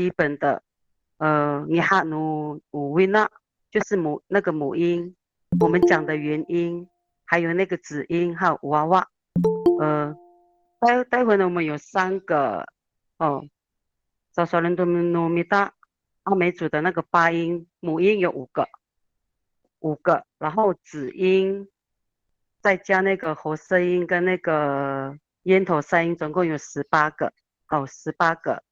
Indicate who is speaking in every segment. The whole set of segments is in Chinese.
Speaker 1: 基本的你哈努乌维那，就是那个母音，我们讲的元音，还有那个子音，还有娃娃。呃，待会呢，我们有3个哦，少少人都努米达，阿美族的那个发音，母音有五个，然后子音再加那个喉舌音跟那个咽头塞音，总共有18个。哦，18个。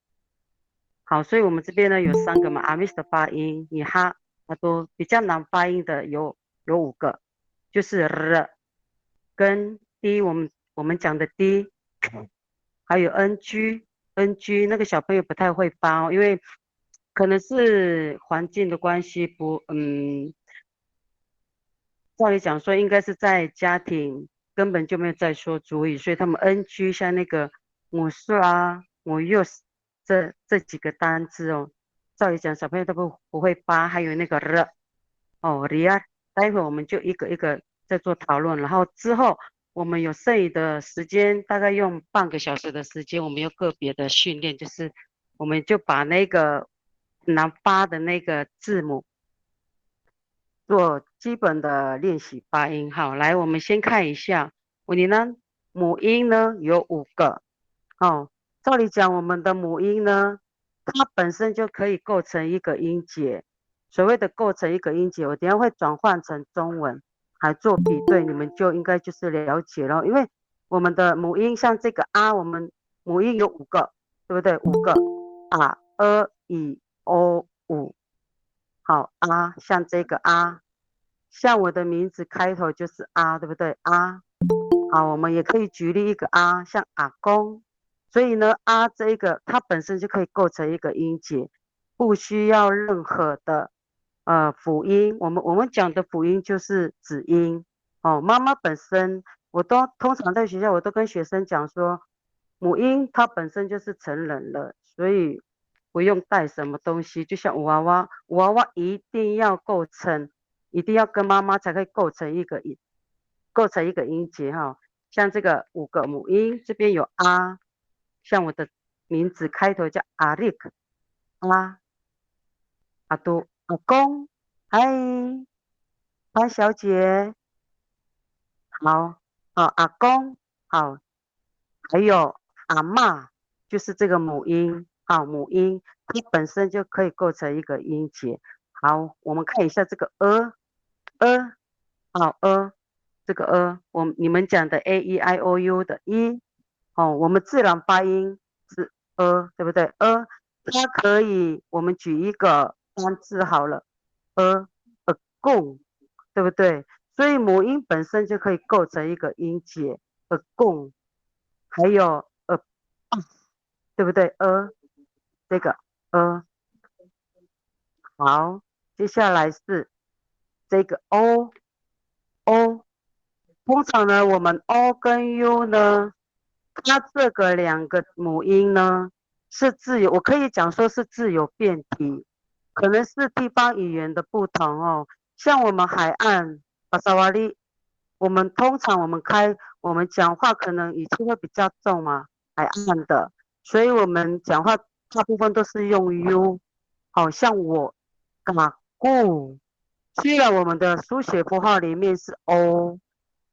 Speaker 1: 好，所以我们这边呢有3个嘛，阿美斯的发音，你哈，它都比较难发音的有5个，就是 r 跟 d，我们讲的 d，还有 ng 那个小朋友不太会发哦，因为可能是环境的关系，照理讲说应该是在家庭根本就没有在说主语，所以他们 NG 像那个我是啊，我又是这几个单字哦，照理讲小朋友都不会发，还有那个 r 哦 r，待会我们就一个一个再做讨论，然后之后我们有剩余的时间，大概用半个小时的时间，我们有个别的训练，就是我们就把那个难发的那个字母。做基本的练习发音。好，来，我们先看一下，你呢，母音呢有5个。哦，照理讲，我们的母音呢，它本身就可以构成一个音节。所谓的构成一个音节，我等一下会转换成中文，还做比对，你们就应该就是了解了。因为我们的母音像这个啊，我们母音有5个，对不对？5个啊、i、o、u。好啊，像这个啊，像我的名字开头就是啊，对不对？啊，好，我们也可以举例一个啊，像阿公。所以呢，啊这一个它本身就可以构成一个音节，不需要任何的辅音。我们讲的辅音就是子音。哦，妈妈本身我都通常在学校我都跟学生讲说，母音它本身就是成人了，所以不用带什么东西。就像娃娃一定要构成，一定要跟妈妈才可以构成一个音节哈。像这个5个母音，这边有啊，像我的名字开头叫阿力克，啊，阿杜，阿公，嗨，潘小姐，好，好，阿公，好，还有阿嬷，就是这个母音，好，母音，它本身就可以构成一个音节。好，我们看一下这个呃，好这个你们讲的 A E I O U 的哦，我们自然发音是对不对？它可以，我们举一个单字好了，共，对不对？所以母音本身就可以构成一个音节，共，还有对不对？这个好，接下来是这个 o，通常呢，我们 o 跟 u 呢，它这个2个母音呢是自由，我可以讲说是自由变体，可能是地方语言的不同哦。像我们海岸巴沙瓦利，我们讲话可能语气会比较重嘛，海岸的，所以我们讲话大部分都是用 u，好像我嘎固，虽然我们的书写符号里面是 o。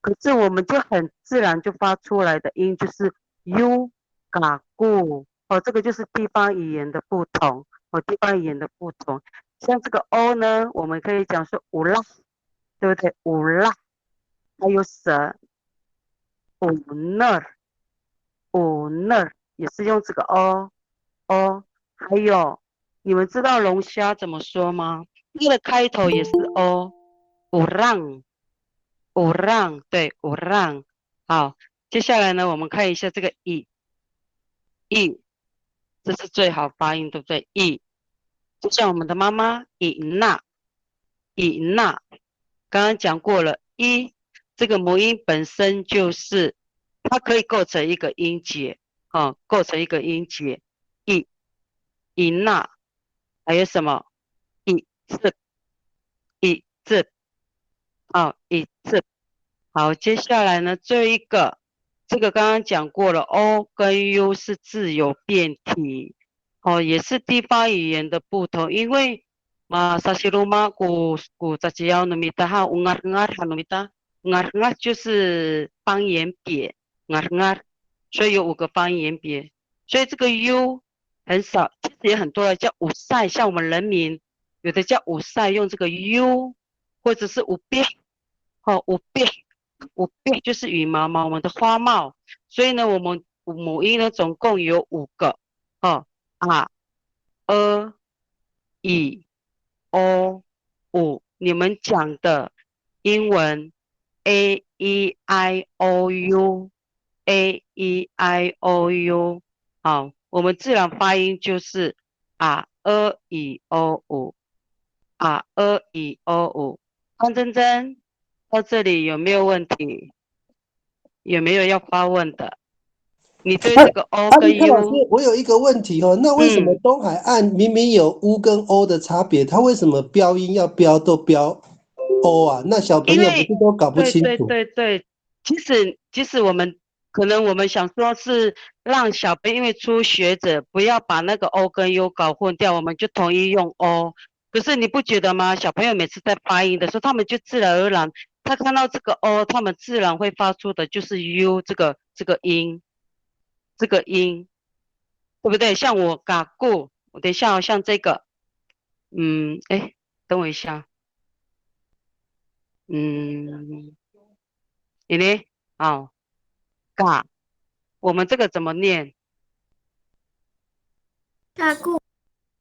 Speaker 1: 可是我们就很自然就发出来的音就是 u 嘎固哦，这个就是地方语言的不同哦，地方语言的不同。像这个 o 呢，我们可以讲说乌拉，对不对？乌拉，还有蛇，乌那儿，乌那儿也是用这个 o。还有你们知道龙虾怎么说吗？它的开头也是 o，乌让。对，五让。好，接下来呢，我们看一下这个 e，这是最好发音，对不对？e，就像我们的妈妈以那，刚刚讲过了这个母音本身就是它可以构成一个音节，构成一个音节。以以那，还有什么？以这以这，以这。好，接下来呢，这一个，这个刚刚讲过了，O 跟 U 是自由变体，也是地方语言的不同，因为萨西鲁玛古扎吉奥努米达哈乌阿哈努米达，就是方言别，所以有5个方言别，所以这个 U 很少，其实也很多了，叫五塞，像我们人民有的叫五塞，用这个 U，或者是五变，五变就是羽毛嘛，我们的花帽，所以呢，我们母音呢总共有5个，啊、以 o 你们讲的英文 a e i o u，好，我们自然发音就是以 o 以 o 方珍珍到这里有没有问题？有没有要发问的？你对这个 o 跟
Speaker 2: 尼克老师，u，我有一个问题哦，那为什么东海岸明明有 u 跟 o 的差别，它为什么标音要都标 o 啊？那小朋友不是
Speaker 1: 因为
Speaker 2: 都搞不
Speaker 1: 对对
Speaker 2: 清楚？
Speaker 1: 对对，其实我们想说是让小朋友，因为初学者不要把那个 o 跟 u 搞混掉，我们就统一用 o。可是你不觉得吗？小朋友每次在发音的时候，他们就自然而然，他看到这个 o，他们自然会发出的就是 u 这个音，对不对？像我嘎过，我等一下像这个，等我一下，你呢？好，嘎。我们这个怎么念？
Speaker 3: 嘎咕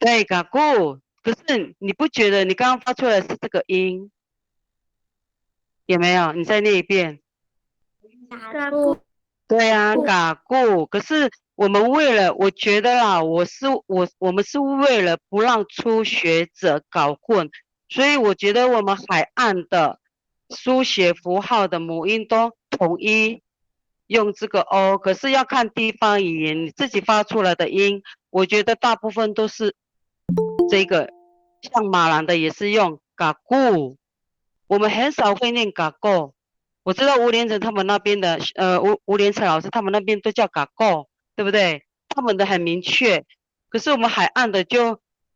Speaker 1: 对，嘎咕。可是你不觉得你刚刚发出来是这个音？有没有？你再念一遍。
Speaker 3: 嘎咕
Speaker 1: 对啊，嘎咕。可是我们我觉得啦，我们是为了不让初学者搞混，所以我觉得我们海岸的书写符号的母音都统一用这个 o，可是要看地方语言，你自己发出来的音，我觉得大部分都是这个，像马兰的也是用嘎咕，我们很少会念嘎咕。我知道吴连成他们那边的，吴连成老师他们那边都叫嘎咕，对不对？他们的很明确，可是我们海岸的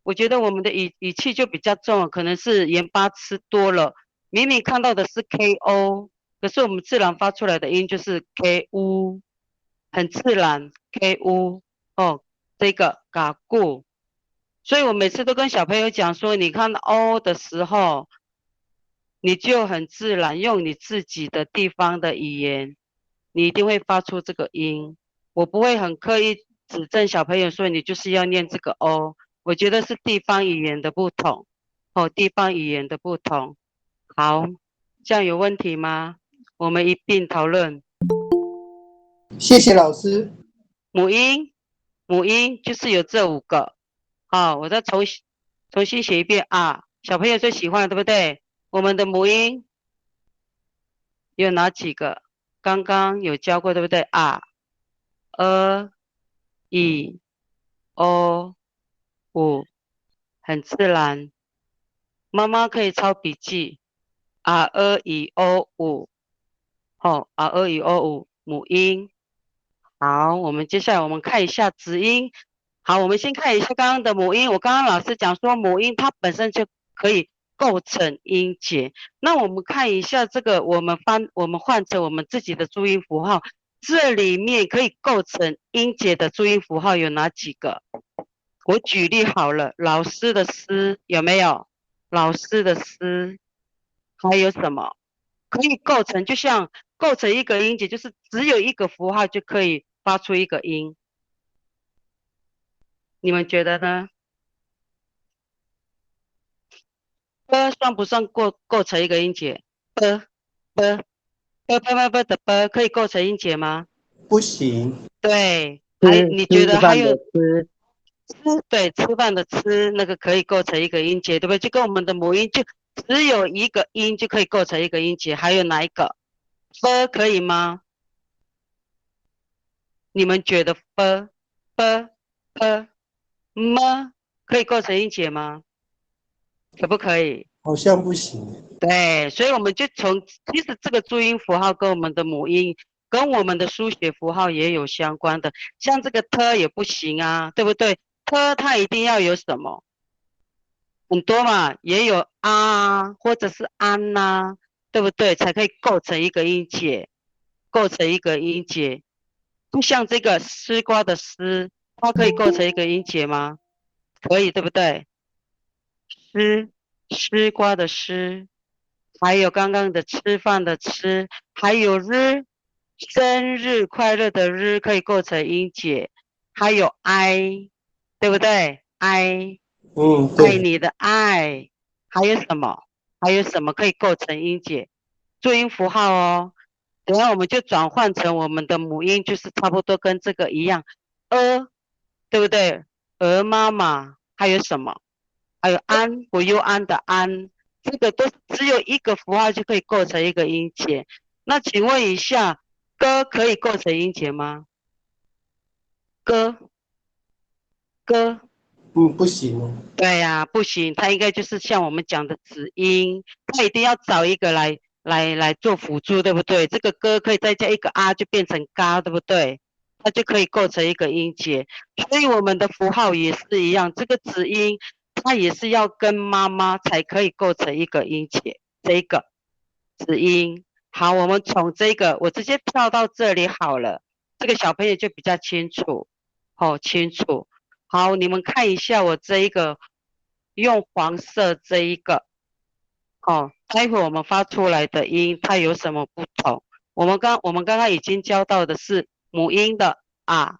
Speaker 1: 我觉得我们的语气就比较重，可能是盐巴吃多了，明明看到的是 ko，可是我们自然发出来的音就是 ku，很自然 ku，这个嘎咕。所以我每次都跟小朋友讲说，你看 o 的时候，你就很自然用你自己的地方的语言，你一定会发出这个音。我不会很刻意指正小朋友说你就是要念这个 o，我觉得是地方语言的不同，地方语言的不同。好，这样有问题吗？我们一并讨论。
Speaker 2: 谢谢老师。
Speaker 1: 母音就是有这5个。好，我再重新写一遍啊，小朋友最喜欢的对不对？我们的母音有哪几个？刚刚有教过对不对？以、o、很自然。妈妈可以抄笔记。以、o、以、o、母音。好，我们接下来我们看一下子音。好，我们先看一下刚刚的母音。我刚刚老师讲说母音它本身就可以构成音节。那我们看一下这个，我们换成我们自己的注音符号，这里面可以构成音节的注音符号有哪几个？我举例好了，老师的师有没有？老师的师，还有什么可以构成？就像构成一个音节，就是只有一个符号就可以发出一个音。你们觉得呢？算不算构成一个音节？的可以构成音节吗？
Speaker 2: 不行。
Speaker 1: 对，你觉
Speaker 4: 吃饭的
Speaker 1: 得还有
Speaker 4: 吃，
Speaker 1: 对，吃饭的吃那个可以构成一个音节，对不对？就跟我们的母音就只有一个音就可以构成一个音节，还有哪一个？可以吗？你们觉得么可以构成音节吗？可不可以？
Speaker 2: 好像不行。
Speaker 1: 对，所以我们就其实这个注音符号跟我们的母音，跟我们的书写符号也有相关的，像这个 t 也不行啊，对不对科它一定要有什么？很多嘛，也有啊，或者是安呐、对不对？才可以构成一个音节，构成一个音节。就像这个丝瓜的丝，它可以构成一个音节吗？可以，对不对？丝，丝瓜的丝，还有刚刚的吃饭的吃，还有日，生日快乐的日可以构成音节，还有哀，对不对？哀，爱
Speaker 2: 对，
Speaker 1: 你的爱，还有什么？还有什么可以构成音节？注音符号哦。等下我们就转换成我们的母音，就是差不多跟这个一样，对不对？妈妈，还有什么？还有安，不忧安的安，这个都只有一个符号就可以构成一个音节。那请问一下，歌可以构成音节吗？歌，歌。
Speaker 2: 不行哦。
Speaker 1: 对呀、不行，它应该就是像我们讲的子音，它一定要找一个来做辅助，对不对？这个歌可以再加一个啊，就变成嘎，对不对？它就可以构成一个音节。所以我们的符号也是一样，这个子音它也是要跟妈妈才可以构成一个音节，这个子音。好，我们从这个我直接跳到这里好了，这个小朋友就比较清楚，好、清楚。好，你们看一下我这一个用黄色这一个，哦，待会我们发出来的音它有什么不同？我们刚刚已经教到的是母音的啊、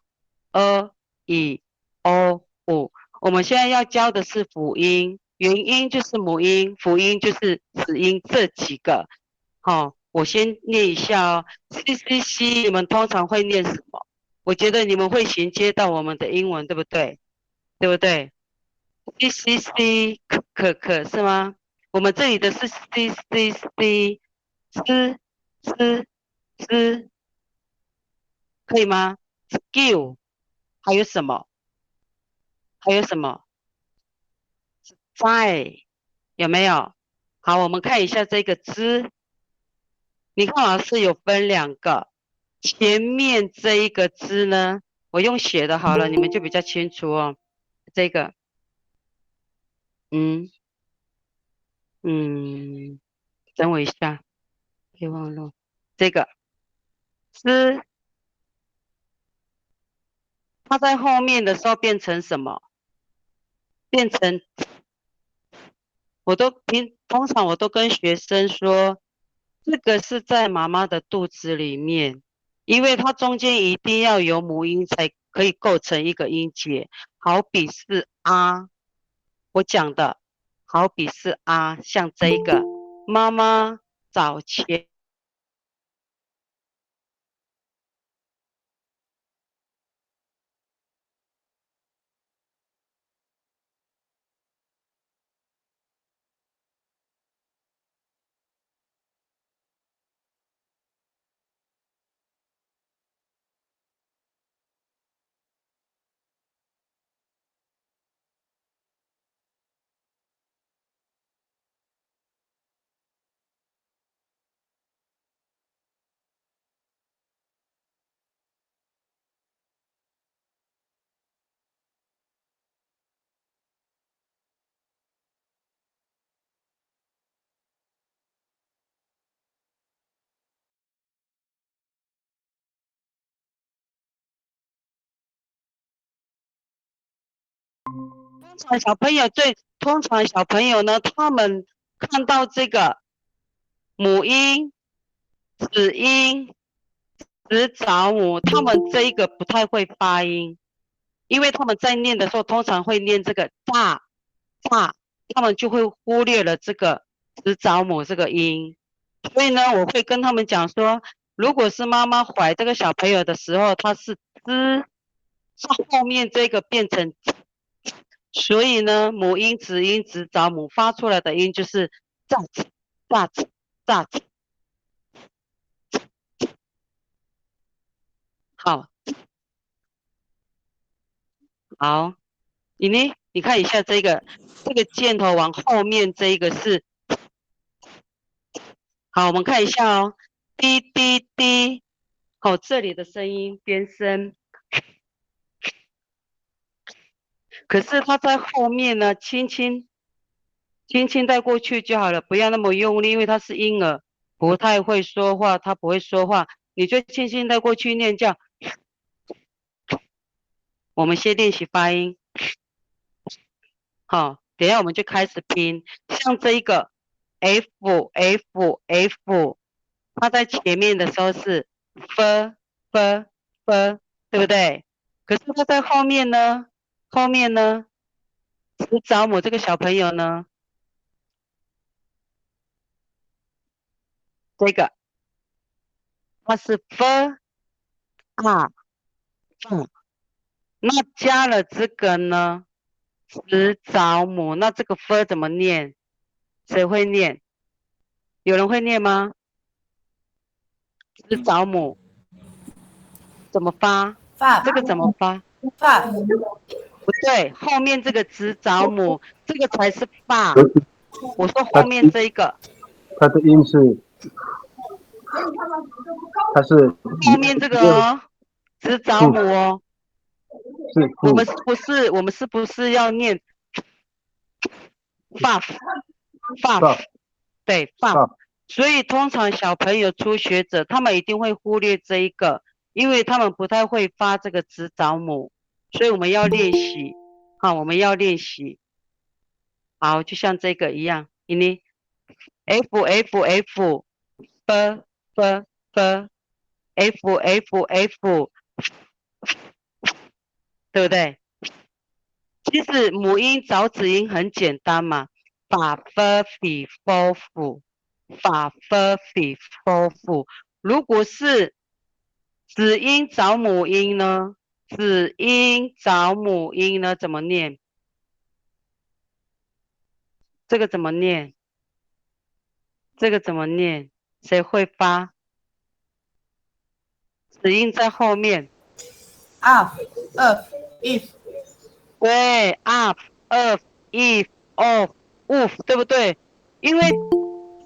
Speaker 1: i、o、u，我们现在要教的是辅音，元音就是母音，辅音就是子音这几个。好、我先念一下哦，c c c，你们通常会念什么？我觉得你们会衔接到我们的英文，对不对？对不对？C C C 可是吗？我们这里的是 C C C 斯斯斯，可以吗？Skill 还有什么？还有什么？在有没有？好，我们看一下这个之，你看老师有分两个，前面这一个之呢，我用写的好了，你们就比较清楚哦。这个，嗯嗯，等我一下，别忘了这个。之，它在后面的时候变成什么？变成通常我都跟学生说，这个是在妈妈的肚子里面，因为它中间一定要有母音才可以构成一个音节，好比是啊，我讲的，好比是啊，像这一个妈妈早前。通常小朋友呢，他们看到这个母音、子音、子早母，他们这一个不太会发音，因为他们在念的时候通常会念这个大大，他们就会忽略了这个子早母这个音。所以呢，我会跟他们讲说，如果是妈妈怀这个小朋友的时候，他是是后面这个变成所以呢，母音、子音、子早母发出来的音就是炸子、炸子、炸子。好，好，你呢？你看一下这个箭头往后面这一个是好，我们看一下哦，滴滴滴，好，这里的声音变声，可是它在后面呢，轻轻带过去就好了，不要那么用力，因为它是婴儿，不太会说话，它不会说话，你就轻轻带过去念叫。我们先练习发音，好，等一下我们就开始拼，像这一个 F F F，它在前面的时候是 f f f，对不对？可是它在后面呢，子找母这个小朋友呢，这个它是 f r f，那加了这个呢，子找母，那这个 f 怎么念？谁会念？有人会念吗？子找母怎么发？这个怎么发？不对，后面这个子找母，这个才是爸。我说后面这一个，
Speaker 4: 它的音是，它是
Speaker 1: 后面这个哦，子找母哦。
Speaker 4: 是
Speaker 1: 我们是不是要念发？对，发。所以通常小朋友初学者，他们一定会忽略这一个，因为他们不太会发这个子找母，所以我们要练习。好，我们要练习。好，就像这个一样，你 F F F f f f F F F，对不对？其实母音找子音很简单嘛，法 f f f f，法 f f f f。如果是子音找母音呢？子音找母音呢？怎么念？这个怎么念？这个怎么念？谁会发？子音在后面。
Speaker 5: up if
Speaker 1: 对 ，up of if of woof，对不对？因为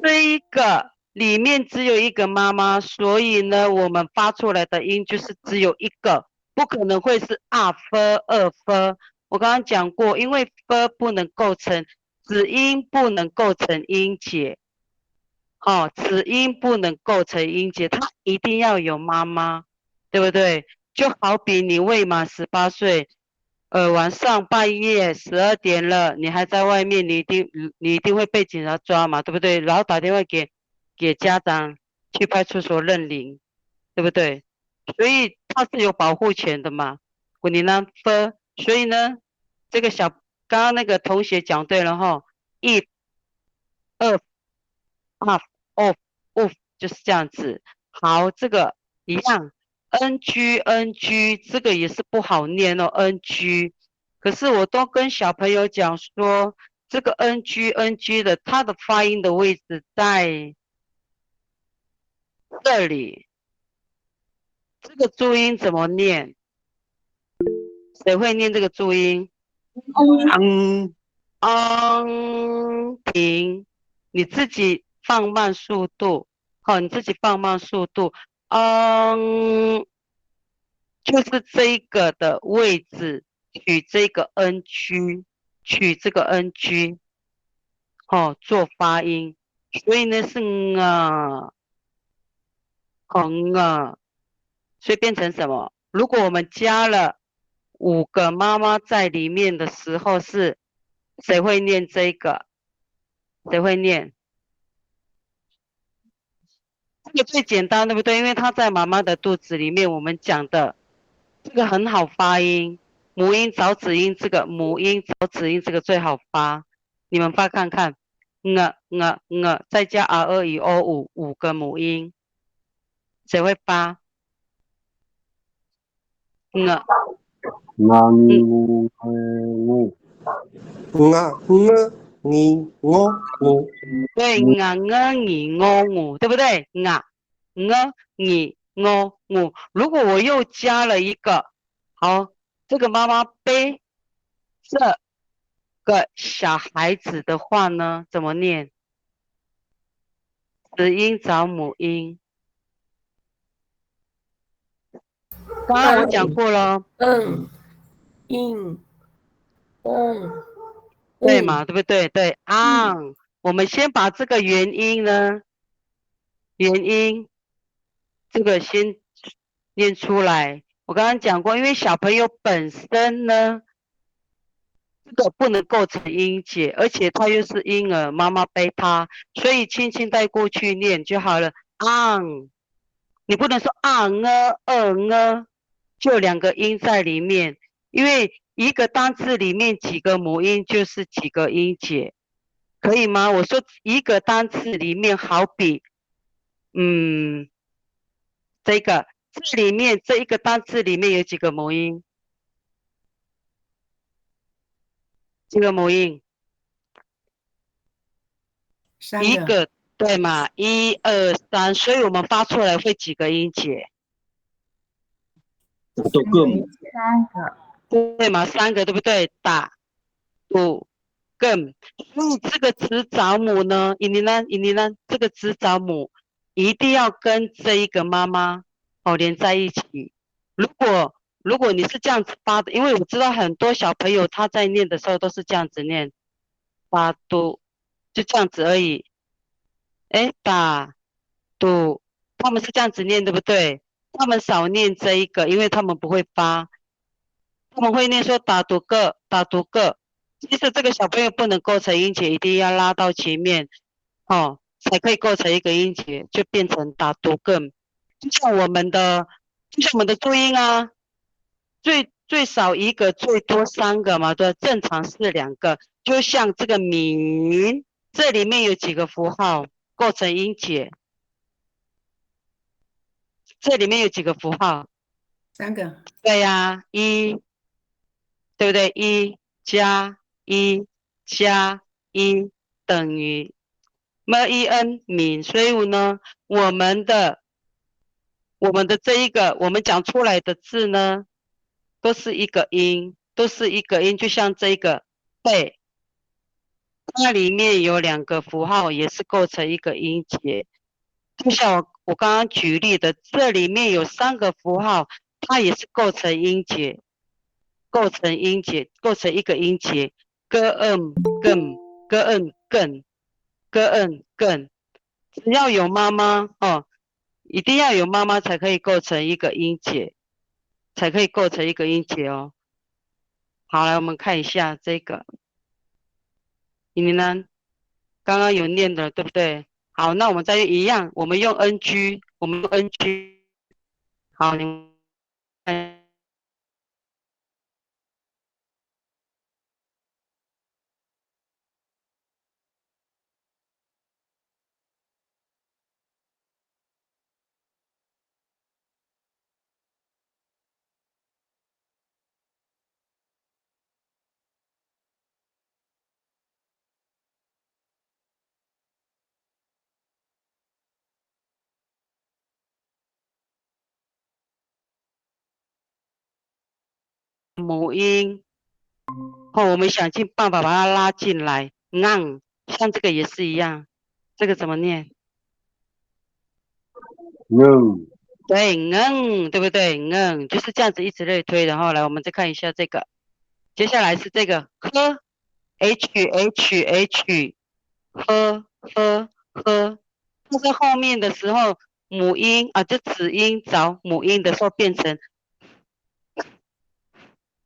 Speaker 1: 这一个里面只有一个妈妈，所以呢，我们发出来的音就是只有一个，不可能会是 up f。我刚刚讲过，因为 f 不能构成子音，不能构成音节。哦，子音不能构成音节，它一定要有妈妈，对不对？就好比你未满18岁，晚上半夜12点了，你还在外面，你一定会被警察抓嘛，对不对？然后打电话给家长去派出所认领，对不对？所以他是有保护权的嘛。你呢分，所以呢，这个刚刚那个同学讲对了哈，if of of of 就是这样子。好，这个一样。NG 这个也是不好念哦，NG。可是我都跟小朋友讲说，这个 NG 的，它的发音的位置在这里。这个注音怎么念？谁会念这个注音？停，你自己放慢速度。好，你自己放慢速度。就是这个的位置，取这个 NG，取这个 NG，哦，做发音。所以呢是所以变成什么？如果我们加了5个妈妈在里面的时候，是谁会念这个？谁会念？这个最简单，对不对？因为他在妈妈的肚子里面，我们讲的这个很好发音。母音找子音，这个母音找子音，这个最好发。你们发看看，再加 r 2 o 5个母音，谁会发？对，对不对？如果我又加了一个，好，这个妈妈背这个小孩子的话呢，怎么念？子音找母音。刚刚我讲过了。
Speaker 5: in
Speaker 1: 对嘛？对不对？对，on。我们先把这个元音呢，元音这个先念出来。我刚刚讲过，因为小朋友本身呢，这个不能构成音节，而且他又是婴儿，妈妈背他，所以轻轻带过去念就好了。on，你不能说 on 就两个音在里面，因为一个单字里面几个母音就是几个音节，可以吗？我说一个单词里面，好比，这里面这一个单词里面有几个母音？几个母音？
Speaker 5: 三个。
Speaker 1: 一个，对嘛？一二三，所以我们发出来会几个音节？
Speaker 4: 都更
Speaker 1: 对吗？三个，对不对？打、赌、更。所以这个子找母呢，印尼呢，这个子找母一定要跟这一个妈妈连在一起。如果你是这样子发的，因为我知道很多小朋友他在念的时候都是这样子念，打赌就这样子而已。哎，打赌，他们是这样子念，对不对？他们少念这一个，因为他们不会发。他们会念说打读个，打读个。其实这个小朋友不能构成音节，一定要拉到前面，才可以构成一个音节，就变成打读个。就像我们的，就像我们的注音啊，最少一个，最多三个嘛，对，正常是两个。就像这个名，这里面有几个符号构成音节？这里面有几个符号？
Speaker 5: 三个。
Speaker 1: 对呀，对不对？一加一加一等于 men 敏，所以呢，我们的这一个我们讲出来的字呢，都是一个音，都是一个音，就像这个背，它里面有两个符号，也是构成一个音节。就像我刚刚举例的，这里面有三个符号，它也是构成音节。构成音节，构成一个音节，更更，只要有妈妈一定要有妈妈才可以构成一个音节，才可以构成一个音节哦。好，来我们看一下这个，你呢？刚刚有念的对不对？好，那我们再一样，我们用 NG，我们用 NG，好，你们看母音。我们想尽办法把它拉进来。像这个也是一样，这个怎么念？
Speaker 4: 能
Speaker 1: 对，对不对？就是这样子，以此类推。然后来，我们再看一下这个，接下来是这个h，喝，它在后面的时候，母音就子音找母音的时候变成，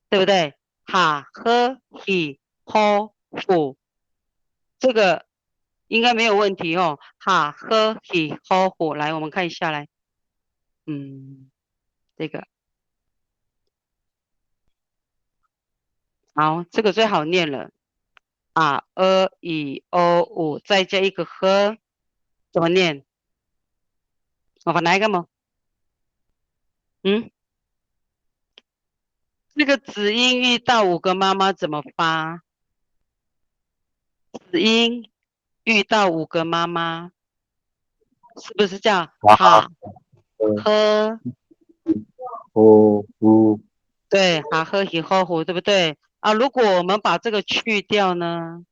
Speaker 1: 对不对？哈、呵、喜、吼、虎，这个应该没有问题哦。哈、呵、喜、吼、虎，来，我们看一下来，这个好，这个最好念了。i o u，再加一个呵，怎么念？我把哪一个嘛？这个子音遇到五个妈妈怎么发？子音遇到五个妈妈，是不是叫哈、呵？对，哈、呵、喜、呵、虎，对不对？如果我们把这个去掉呢，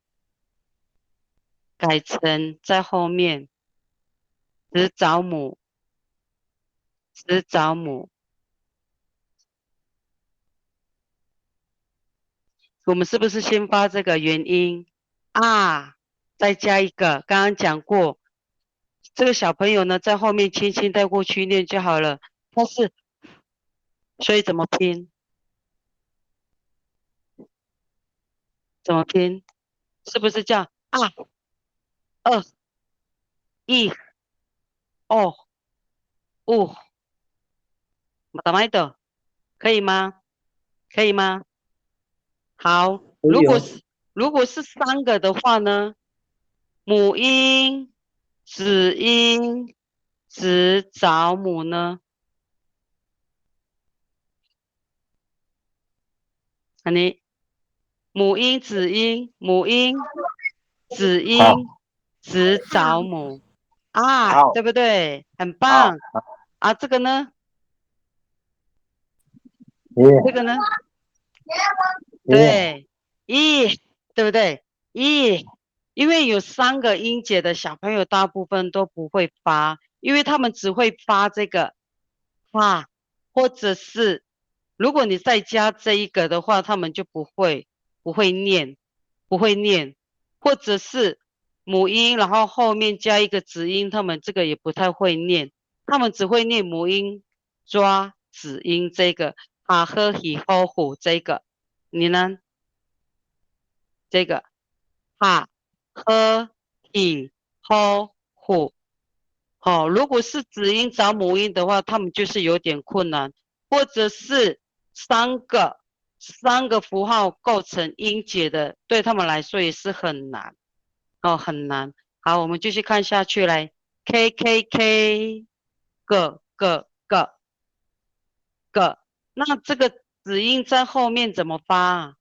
Speaker 1: 改成在后面子找母，子找母。我们是不是先发这个元音啊，再加一个，刚刚讲过，这个小朋友呢在后面轻轻带过去念就好了。但是，所以怎么拼？怎么拼？是不是叫啊二一哦五？懂吗？的，可以吗？可以吗？好，
Speaker 2: 可以哦。
Speaker 1: 如果是三个的话呢，母音、子音、子找母呢？啊你母音、子音、母音、子
Speaker 4: 好，
Speaker 1: 音、子找母啊，
Speaker 4: 好，
Speaker 1: 对不对？很
Speaker 4: 好，
Speaker 1: 棒啊！这个呢？这
Speaker 4: 耶
Speaker 1: 个呢？
Speaker 4: 耶，
Speaker 1: 对，一，对不对？一，因为有三个音节的小朋友，大部分都不会发，因为他们只会发这个啊，或者是如果你再加这一个的话，他们就不会念，不会念，或者是母音，然后后面加一个子音，他们这个也不太会念，他们只会念母音抓子音这个啊呵喜吼虎这个。你呢？这个哈、呵、以、吼、虎。好、如果是子音找母音的话，他们就是有点困难，或者是三个符号构成音节的，对他们来说也是很难哦，很难。好，我们继续看下去来，K K K，个，那这个子音在后面怎么发啊？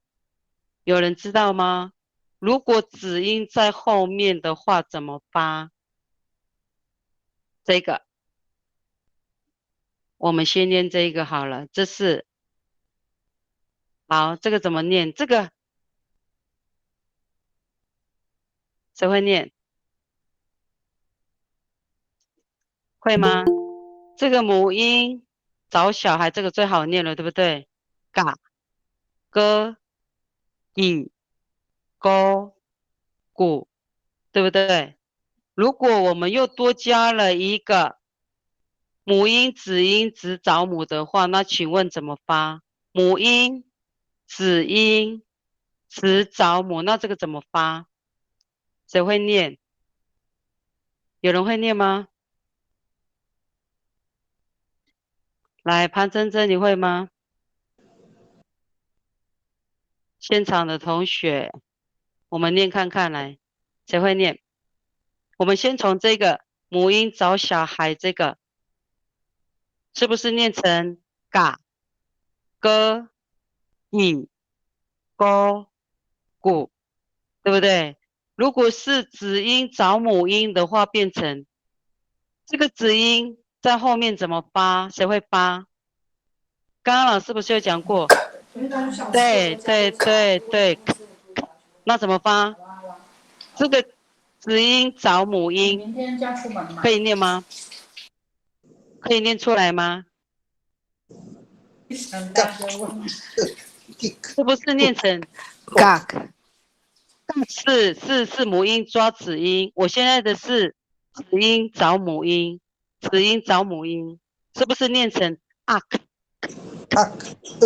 Speaker 1: 有人知道吗？如果子音在后面的话，怎么发？这个，我们先念这个好了。这是好，这个怎么念？这个谁会念？会吗？这个母音找小孩，这个最好念了，对不对？嘎、哥、以、勾、鼓，对不对？如果我们又多加了一个母音、子音、子找母的话，那请问怎么发？母音、子音、子找母，那这个怎么发？谁会念？有人会念吗？来，潘珍珍，你会吗？现场的同学，我们念看看来，谁会念？我们先从这个母音找小孩，这个是不是念成嘎、哥、以、勾、鼓？对不对？如果是子音找母音的话，变成这个子音在后面怎么发？谁会发？刚刚老师不是有讲过？对，那怎么发？这个子音找母音可以念吗？可以念出来吗？是不是念成 gak？是母音抓子音，我现在的是子音找母音，子音找母音，是不是念成 ak？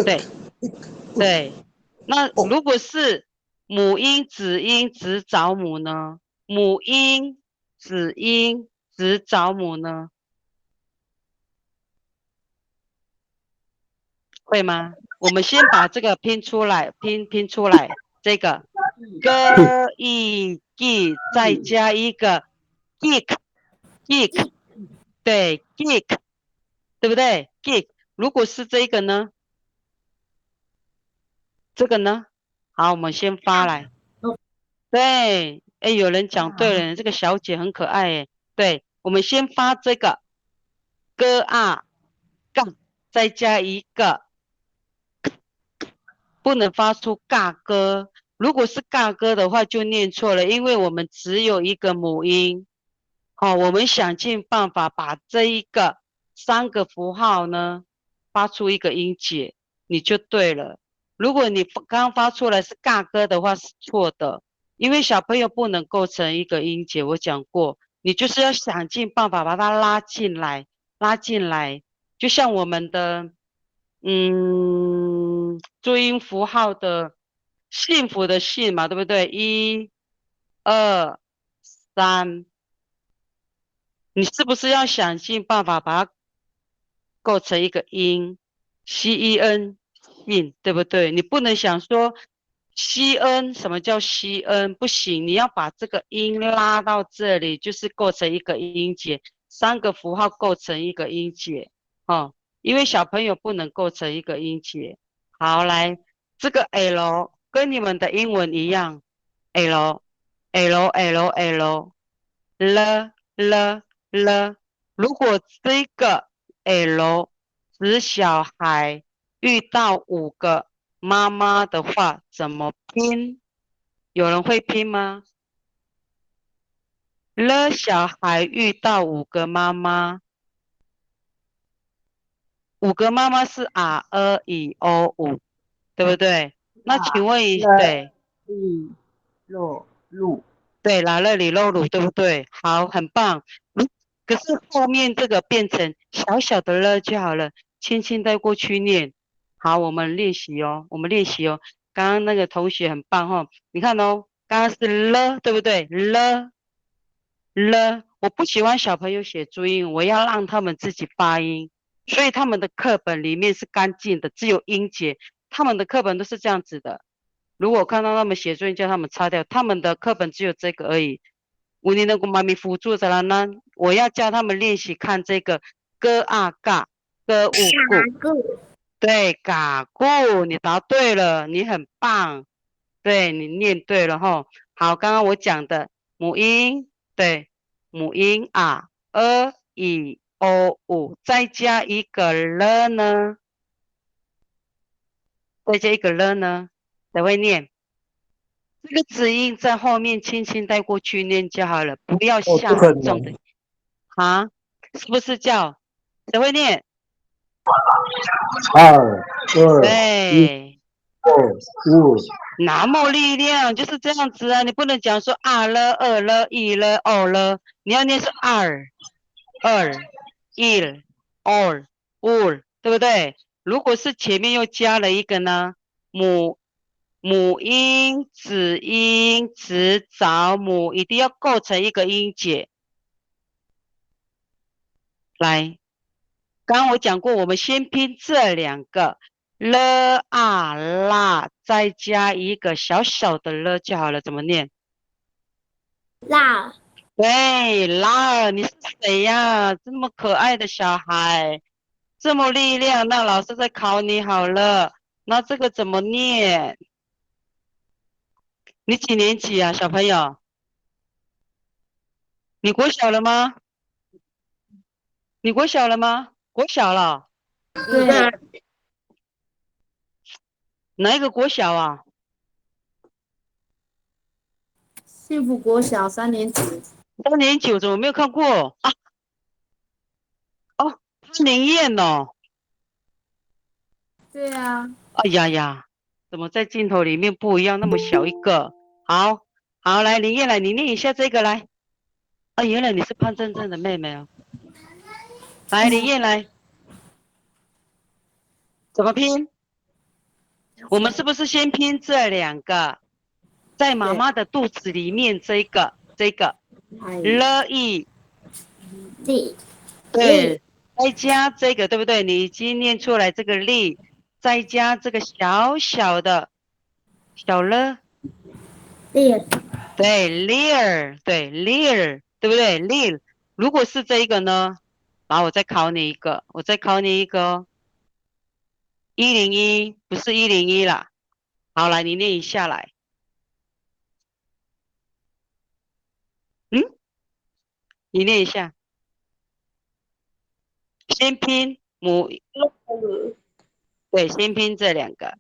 Speaker 1: 对对，那如果是母音子音子找母呢？母音子音子找母呢？会吗？我们先把这个拼出来，拼出来，这个 g i g 再加一个 geek，对 geek，对不对？geek，如果是这个呢？这个呢？好，我们先发来。对，哎，有人讲对了，这个小姐很可爱哎。对，我们先发这个 g a 杠，再加一个。不能发出尬歌，如果是尬歌的话，就念错了，因为我们只有一个母音。好、我们想尽办法把这一个三个符号呢发出一个音节，你就对了。如果你刚刚发出来是嘎哥的话是错的，因为小朋友不能构成一个音节，我讲过，你就是要想尽办法把它拉进来，拉进来，就像我们的注音符号的幸福的幸嘛，对不对？1、2、3，你是不是要想尽办法把它构成一个音？CEN 信，对不对？你不能想说CN，什么叫 CN？不行，你要把这个音拉到这里，就是构成一个音节，3个符号构成一个音节，哦，因为小朋友不能构成一个音节。好，来，这个 L 跟你们的英文一样，L L L L L L，如果这个 L 指小孩遇到5个妈妈的话，怎么拼？有人会拼吗？了小孩遇到5个妈妈，5个妈妈是 R、E、O、5，对不对？那请问对。
Speaker 4: 路，
Speaker 1: 对，来了里露乳，对不对？好，很棒。可是后面这个变成小小的了就好了，轻轻带过去念。好，我们练习哦，我们练习哦。刚刚那个同学很棒哦，你看哦，刚刚是了，对不对？了，我不喜欢小朋友写注音，我要让他们自己发音。所以他们的课本里面是干净的，只有音节。他们的课本都是这样子的。如果看到他们写作业，叫他们擦掉。他们的课本只有这个而已。我你能够妈咪辅助着了呢？我要教他们练习看这个歌啊嘎歌五顾。对，嘎咕，你答对了，你很棒。对，你念对了哈。好，刚刚我讲的母音，对，母音啊，E、O、5，再加一个了呢？再加一个了呢？谁会念？这个子音在后面轻轻带过去念就好了，不要下很重的。啊，是不是叫？谁会念？2、
Speaker 2: 2、
Speaker 1: 对，
Speaker 2: 5，
Speaker 1: 那么力量就是这样子啊，你不能讲说2了、2了、1了、2了，你要念是2、1、2、5，对不对？如果是前面又加了一个呢，母音、子音、子早母，一定要构成一个音节。来，刚刚我讲过，我们先拼这2个了啊啦，再加一个小小的了就好了。怎么念？
Speaker 3: 辣，
Speaker 1: 对，拉尔，你是谁呀？这么可爱的小孩，这么力量，那老师在考你好了。那这个怎么念？你几年级啊，小朋友？你国小了吗？你国小了吗？国小了，
Speaker 3: 对，
Speaker 1: 哪一个国小啊？
Speaker 3: 幸福国小3年级。
Speaker 1: 3年级我怎么没有看过啊？哦，潘林燕哦。
Speaker 3: 对啊，
Speaker 1: 哎呀呀，怎么在镜头里面不一样，那么小一个？好，好，来林燕来，你念一下这个来。啊，原来你是潘真正的妹妹哦。来，林燕来，怎么拼？我们是不是先拼这2个，在妈妈的肚子里面这个了 e，
Speaker 3: 力，
Speaker 1: 对，再加这个对不对？你已经念出来这个力，再加这个小小的小了，
Speaker 3: 力，
Speaker 1: 对 leer， 对 leer， 对不对 leer？ 如果是这一个呢，然后我再考你一个，哦。101不是101啦。好，来你念一下来。你念一下。先拼母，对，先拼这2个。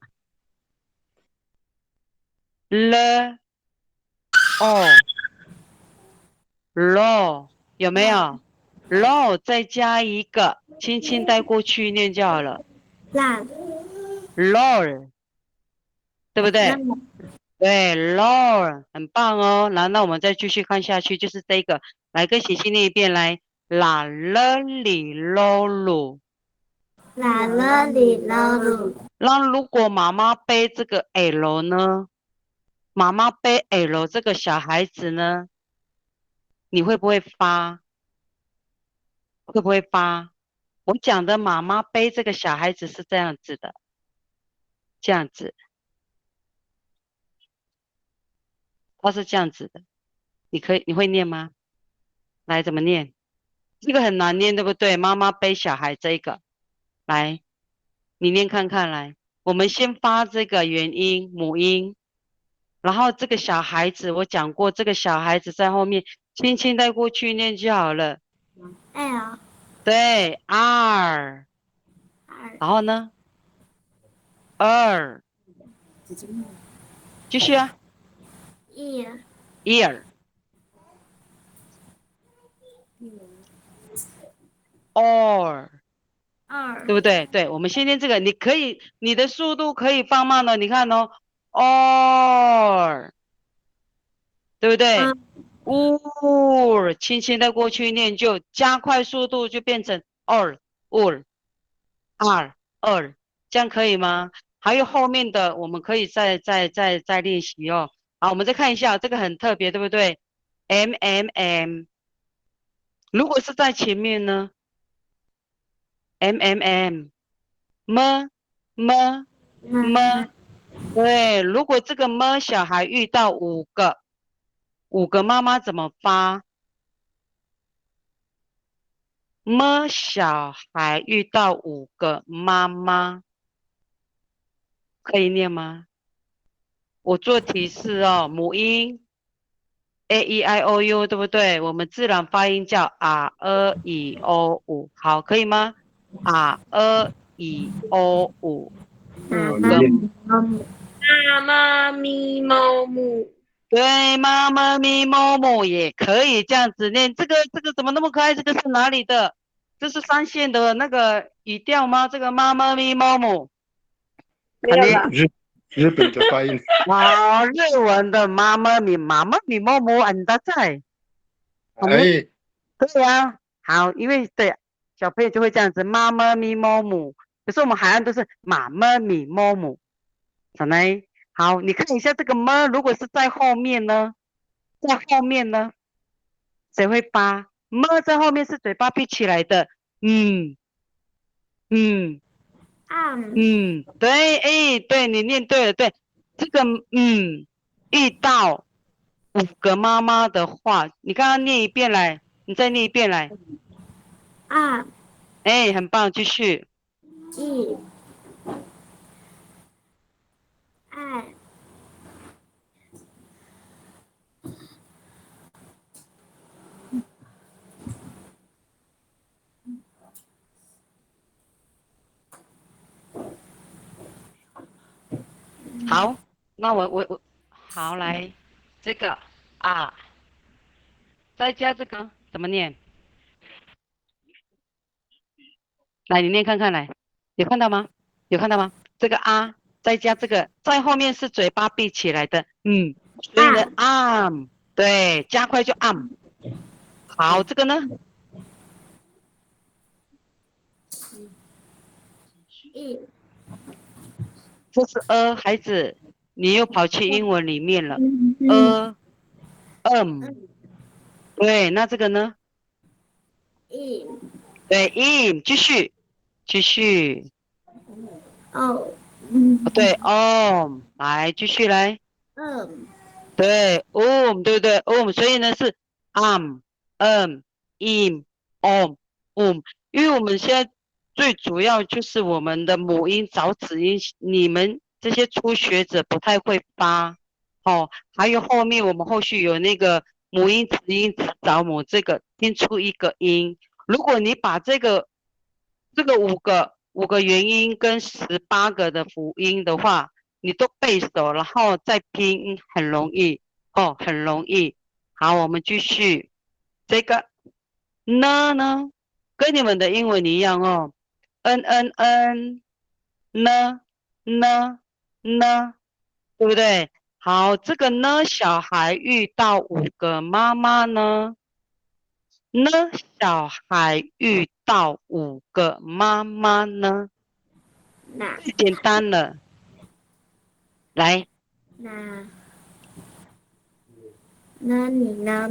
Speaker 1: 了，lo 有没有 ？lo 再加一个，轻轻带过去念就好了。
Speaker 3: 辣，lol
Speaker 1: 对不对？对，Lord，很棒哦。那我们再继续看下去，就是这个，来跟喜庆念一遍，来，啦了里喽噜。
Speaker 3: 啦啦里啦噜，
Speaker 1: 那如果妈妈背这个 L 呢？妈妈背 L 这个小孩子呢，你会不会发？会不会发？我讲的妈妈背这个小孩子是这样子的，这样子，它是这样子的。你会念吗？来，怎么念？这个很难念，对不对？妈妈背小孩这个，来，你念看看来。我们先发这个元音母音，然后这个小孩子，我讲过，这个小孩子在后面轻轻带过去念就好了。
Speaker 3: L
Speaker 1: 对，R，
Speaker 3: 2
Speaker 1: 然后呢，2，继续啊
Speaker 3: ear
Speaker 1: ，ear， or， 对不
Speaker 3: 2
Speaker 1: 对？对，我们先念这个，你的速度可以放慢了，你看哦，or， 对不对？轻轻的过去念，就加快速度，就变成 or， 二，这样可以吗？还有后面的，我们可以再练习哦。好，我们再看一下，这个很特别，对不对？M， 如果是在前面呢？M， 么，对，如果这个么小孩遇到五个妈妈怎么发？么小孩遇到五个妈妈，可以念吗？我做提示哦，母音 A E I O U 对不对？我们自然发音叫R 好，可以吗？R 五个，
Speaker 4: 妈妈咪猫木，
Speaker 1: 对，妈妈咪某某也可以这样子念。这个怎么那么可爱？这个是哪里的？这是三线的那个语调吗？这个妈妈咪某某，
Speaker 4: 没有啦，
Speaker 2: 日本的发音。
Speaker 1: 啊，日文的妈妈咪某某，安达在。我们
Speaker 2: 哎，
Speaker 1: 对呀、好，因为对小朋友就会这样子，妈妈咪某某。可是我们海岸都是妈妈咪某某，怎么？好，你看一下这个么，如果是在后面呢？在后面呢？谁会发？么在后面是嘴巴闭起来的，嗯嗯
Speaker 3: arm
Speaker 1: 对，哎，对你念对了，对，这个遇到五个妈妈的话，你刚刚念一遍来，你再念一遍来，
Speaker 3: arm
Speaker 1: 哎，很棒，继续。
Speaker 3: e I
Speaker 1: 好，那我好来，这个啊，再加这个怎么念？来，你念看看来，有看到吗？有看到吗？这个啊，再加这个，在后面是嘴巴闭起来的，所以呢对，加快就好，这个呢，
Speaker 3: e
Speaker 1: 这是孩子，你又跑去英文里面了，对，那这个呢？
Speaker 3: e
Speaker 1: 对继续，o 对来继续来。
Speaker 3: um
Speaker 1: 对对不对所以呢是 im因为我们现在最主要就是我们的母音早子音，你们这些初学者不太会发哦，还有后面我们后续有那个母音子音子早母这个拼出一个音，如果你把这个五个元音跟18个的辅音的话，你都背熟，然后再拼，很容易哦，很容易。好，我们继续。这个呢，跟你们的英文一样哦。n 呢，对不对？好，这个呢，小孩遇到5个妈妈呢，呢，小孩遇到5个妈妈呢，
Speaker 3: 那
Speaker 1: 最简单了。来，
Speaker 3: 那那你呢？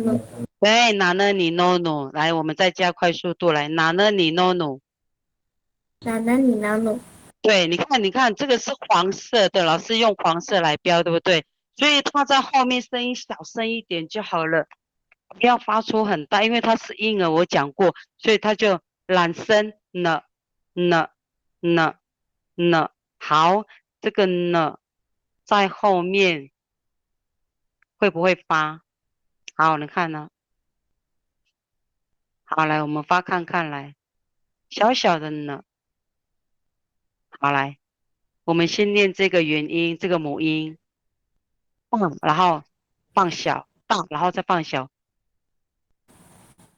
Speaker 1: 对，哪呢你 no no，来，我们再加快速度来，哪呢你 no no。
Speaker 3: 那你呢？
Speaker 1: 对，你看，你看，这个是黄色的，老师用黄色来标，对不对？所以它在后面声音小声一点就好了，不要发出很大，因为它是婴儿，我讲过，所以它就懒声呢呢呢呢。好，这个呢在后面会不会发？好，你看呢？好，来，我们发看看来，小小的呢。好，来，我们先念这个元音，这个母音。然后放小，大，然后再放小。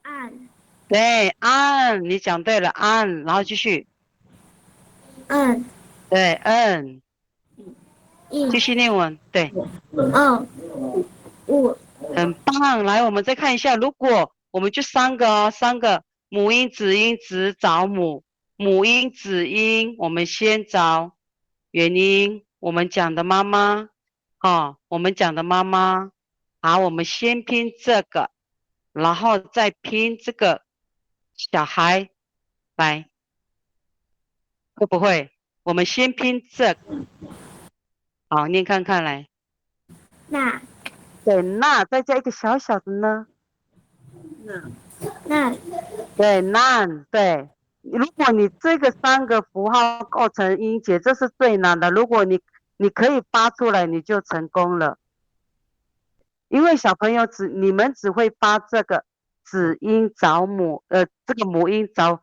Speaker 3: 按
Speaker 1: 对，按，你讲对了，按，然后继续。
Speaker 3: 按
Speaker 1: 对，摁，
Speaker 3: 一
Speaker 1: 继续念完。对，
Speaker 3: 二五
Speaker 1: 很棒。来，我们再看一下，如果我们就3个哦，3个母音、子音、子找母，母音、子音，我们先找元音，我们讲的妈妈，我们讲的妈妈。好，我们先拼这个，然后再拼这个小孩，来，会不会？我们先拼这个，好，念看看来。
Speaker 3: 那
Speaker 1: 对，那再加一个小小的呢？
Speaker 3: 那
Speaker 1: 对，难，对。如果你这个3个符号构成音节，这是最难的。如果你可以发出来，你就成功了。因为小朋友你们只会发这个子音找母，这个母音找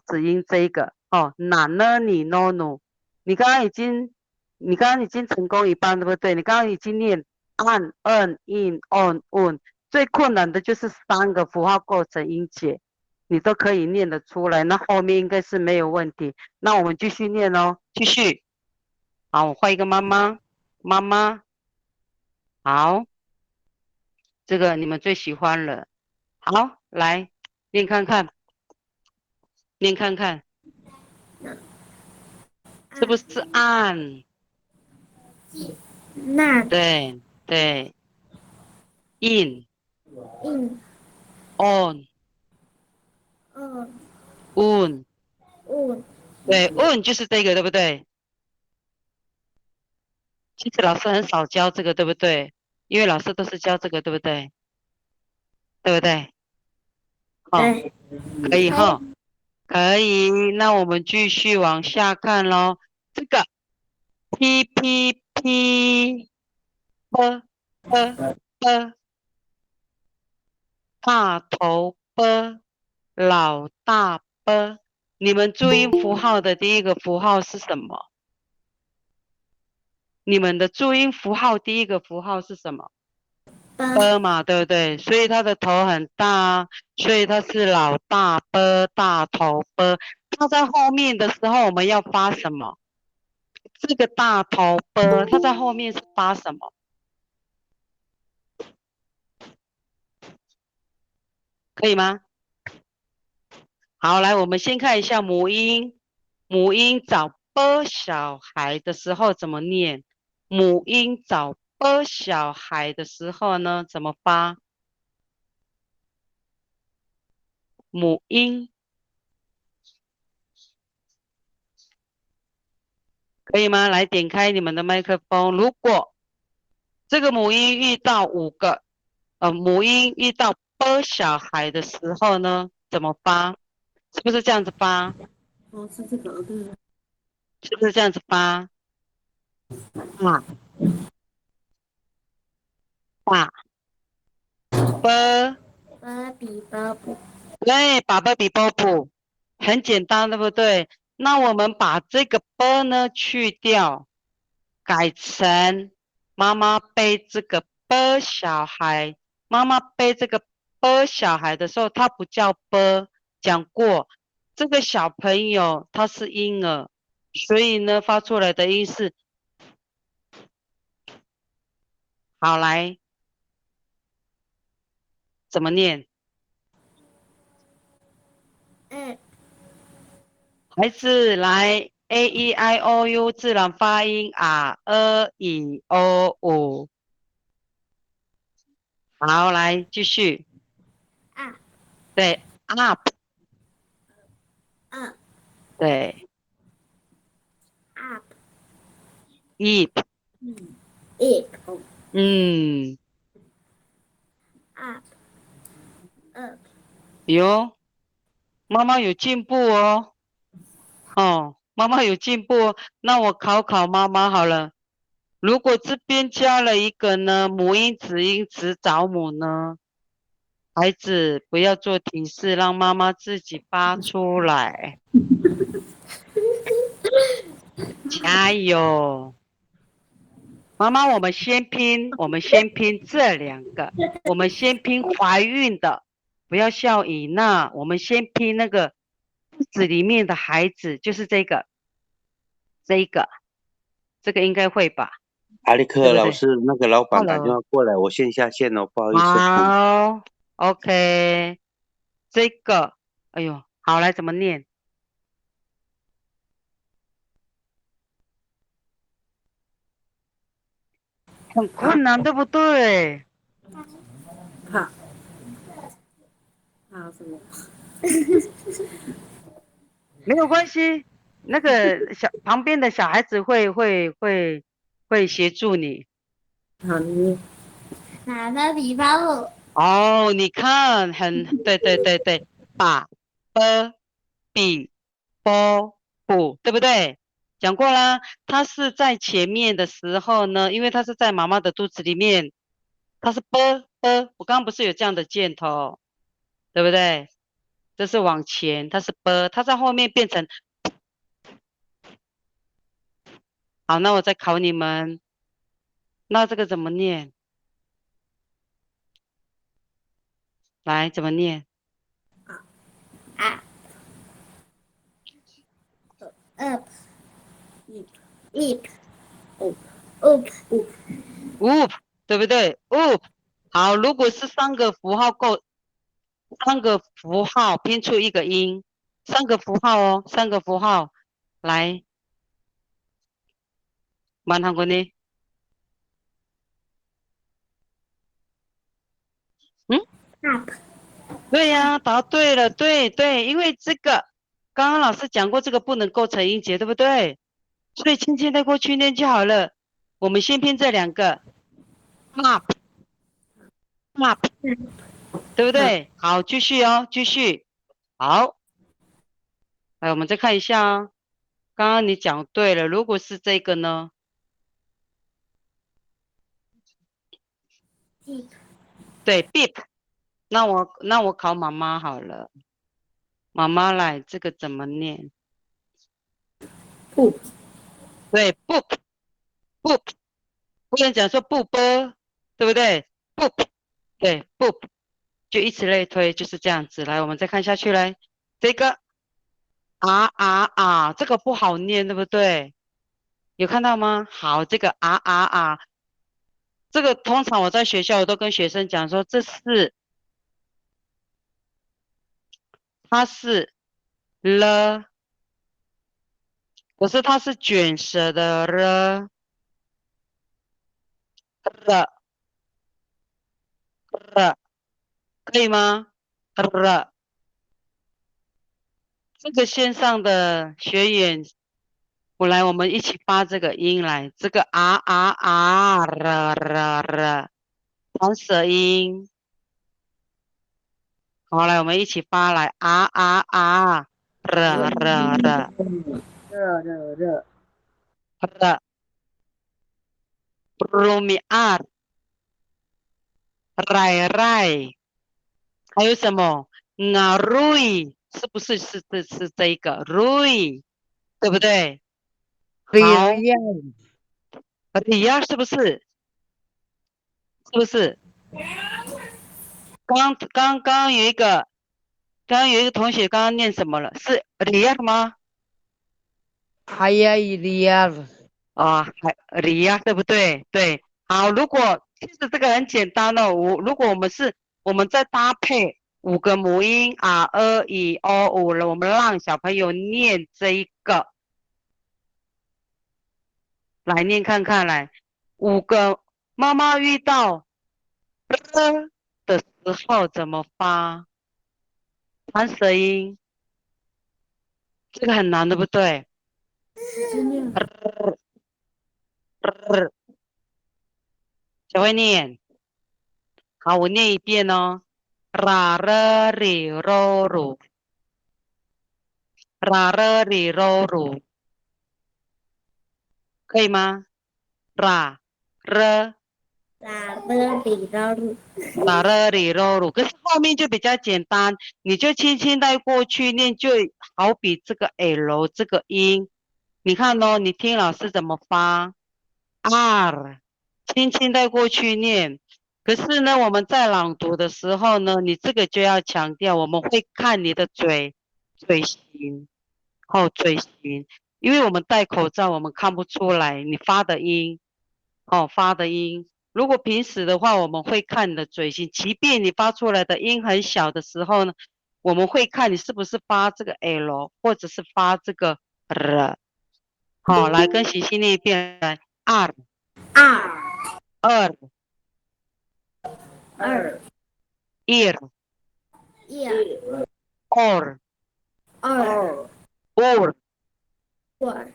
Speaker 1: 子音这一个哦，哪呢你 no no，你刚刚已经成功一半，对不对？你刚刚已经念 an an in on on，最困难的就是3个符号构成音节，你都可以念得出来，那后面应该是没有问题。那我们继续念哦，继续。好，我换一个妈妈，妈妈，好。这个你们最喜欢了，好，来念看看，念看看，是不是按？
Speaker 3: 那
Speaker 1: 对对，in
Speaker 3: 一
Speaker 1: on
Speaker 3: 二
Speaker 1: un，
Speaker 3: 五
Speaker 1: 对 un 就是这个，对不对？其实老师很少教这个，对不对？因为老师都是教这个，对不对？对不对？
Speaker 3: 对
Speaker 1: 可以哈，可以。那我们继续往下看咯。这个 p p p p p p 大头 b 老大 b， 你们注音符号的第一个符号是什么？你们的注音符号第一个符号是什么？ b 嘛，对不对？所以它的头很大，所以它是老大 b 大头 b。它在后面的时候，我们要发什么？这个大头 b， 它在后面是发什么？可以吗？好，来，我们先看一下母音。母音找 b 小孩的时候怎么念？母音找 b 小孩的时候呢，怎么发？母音可以吗？来，点开你们的麦克风。如果这个母音遇到母音遇到 b 小孩的时候呢，怎么发？是不是这样子发？
Speaker 5: 哦，是这个，对。
Speaker 1: 是不是这样子发？大大 b，
Speaker 3: 芭比巴布
Speaker 1: 对，爸爸比波布，很简单，对不对？那我们把这个 b 呢去掉，改成妈妈背这个 b 小孩，妈妈背这个 b 小孩的时候，它不叫 b，讲过，这个小朋友他是婴儿，所以呢发出来的音是好，来，怎么念？孩子来 A E I O U 自然发音啊，E O U。好，来继续。
Speaker 3: 啊
Speaker 1: 对 ，up，
Speaker 3: 啊
Speaker 1: 对
Speaker 3: up
Speaker 1: ，eat，
Speaker 3: it
Speaker 1: 嗯，
Speaker 3: up up
Speaker 1: 有，妈妈有进步哦。哦，妈妈有进步哦，那我考考妈妈好了。如果这边加了一个呢，母音、子音、子找母呢？孩子不要做提示，让妈妈自己发出来。加油，妈妈，我们先拼这两个，我们先拼怀孕的，不要笑以娜，我们先拼那个肚子里面的孩子，就是这个，这个应该会吧？
Speaker 6: 阿力克
Speaker 1: 对不对
Speaker 6: 老师，那个老板打电
Speaker 1: ？Hello，
Speaker 6: 话过来，我先下线了，不好意思。
Speaker 1: 好，OK，这个，哎呦，好，来怎么念？很困难，对不对？
Speaker 5: 怕什么？
Speaker 1: 没有关系，那个旁边的小孩子会协助你。
Speaker 5: 好，你念。
Speaker 3: 打个比方，
Speaker 1: 哦，你看，对，把比不，对不对？讲过啦，它是在前面的时候呢，因为它是在妈妈的肚子里面，它是我刚刚不是有这样的箭头，对不对？这是往前，它是它在后面变成。好，那我再考你们，那这个怎么念？来，怎么念？
Speaker 3: 啊 up it up
Speaker 1: Whoop，对不对？Whoop，好，如果是三个符号拼出一个音，三个符号哦，三个符号，来，慢行过呢？嗯，
Speaker 3: up
Speaker 1: 对呀，答对了，对，因为这个刚刚老师讲过，这个不能构成音节，对不对？所以轻轻带过去念就好了。我们先拼这两个，up，对不对？好，继续哦，继续。好，来，我们再看一下哦。刚刚你讲对了，如果是这个呢？对，beep。那我考妈妈好了。妈妈来，这个怎么念？
Speaker 5: 不，
Speaker 1: 对，boop，不能讲说不啵，对不对？boop，对，boop，就以此类推，就是这样子。来，我们再看下去来，这个这个不好念，对不对？有看到吗？好，这个这个通常我在学校我都跟学生讲说，它是了，可是它是卷舌的了，可以吗？这个线上的学员，我们一起发这个音来，这个长舌音。好，来，我们一起发来热，rumiar，rai，还有什么？ngarui，是不是这一个 rui，对不对？好，李亚是不是？是不是？刚刚有一个同学刚刚念什么了？是李亚吗？Hayya
Speaker 7: Riyadh，
Speaker 1: 啊，李亚对不对？对，好，如果其实这个很简单哦。如果我们再搭配5个母音 r、e、o、u 了，我们让小朋友念这一个，来念看看来，5个妈妈遇到的时候怎么发？弹舌音，这个很难，对不对？小慧念，好，我念一遍哦。ra re ri ro ru ra re ri ro ru， 可以吗？ra re
Speaker 3: 拉勒里拉鲁，
Speaker 1: ra re ri ro ru， 可是后面就比较简单，你就轻轻带过去念，就好比这个 l 这个音，你看哦，你听老师怎么发 r， 轻轻带过去念。可是呢，我们在朗读的时候呢，你这个就要强调，我们会看你的嘴型，嘴型，因为我们戴口罩，我们看不出来你发的音，发的音。如果平时的话，我们会看你的嘴型，即便你发出来的音很小的时候呢，我们会看你是不是发这个 l， 或者是发这个 r。好，来跟喜喜念一遍，来，r
Speaker 3: 二
Speaker 1: 2
Speaker 3: ir
Speaker 1: or
Speaker 3: 二
Speaker 1: or，
Speaker 3: or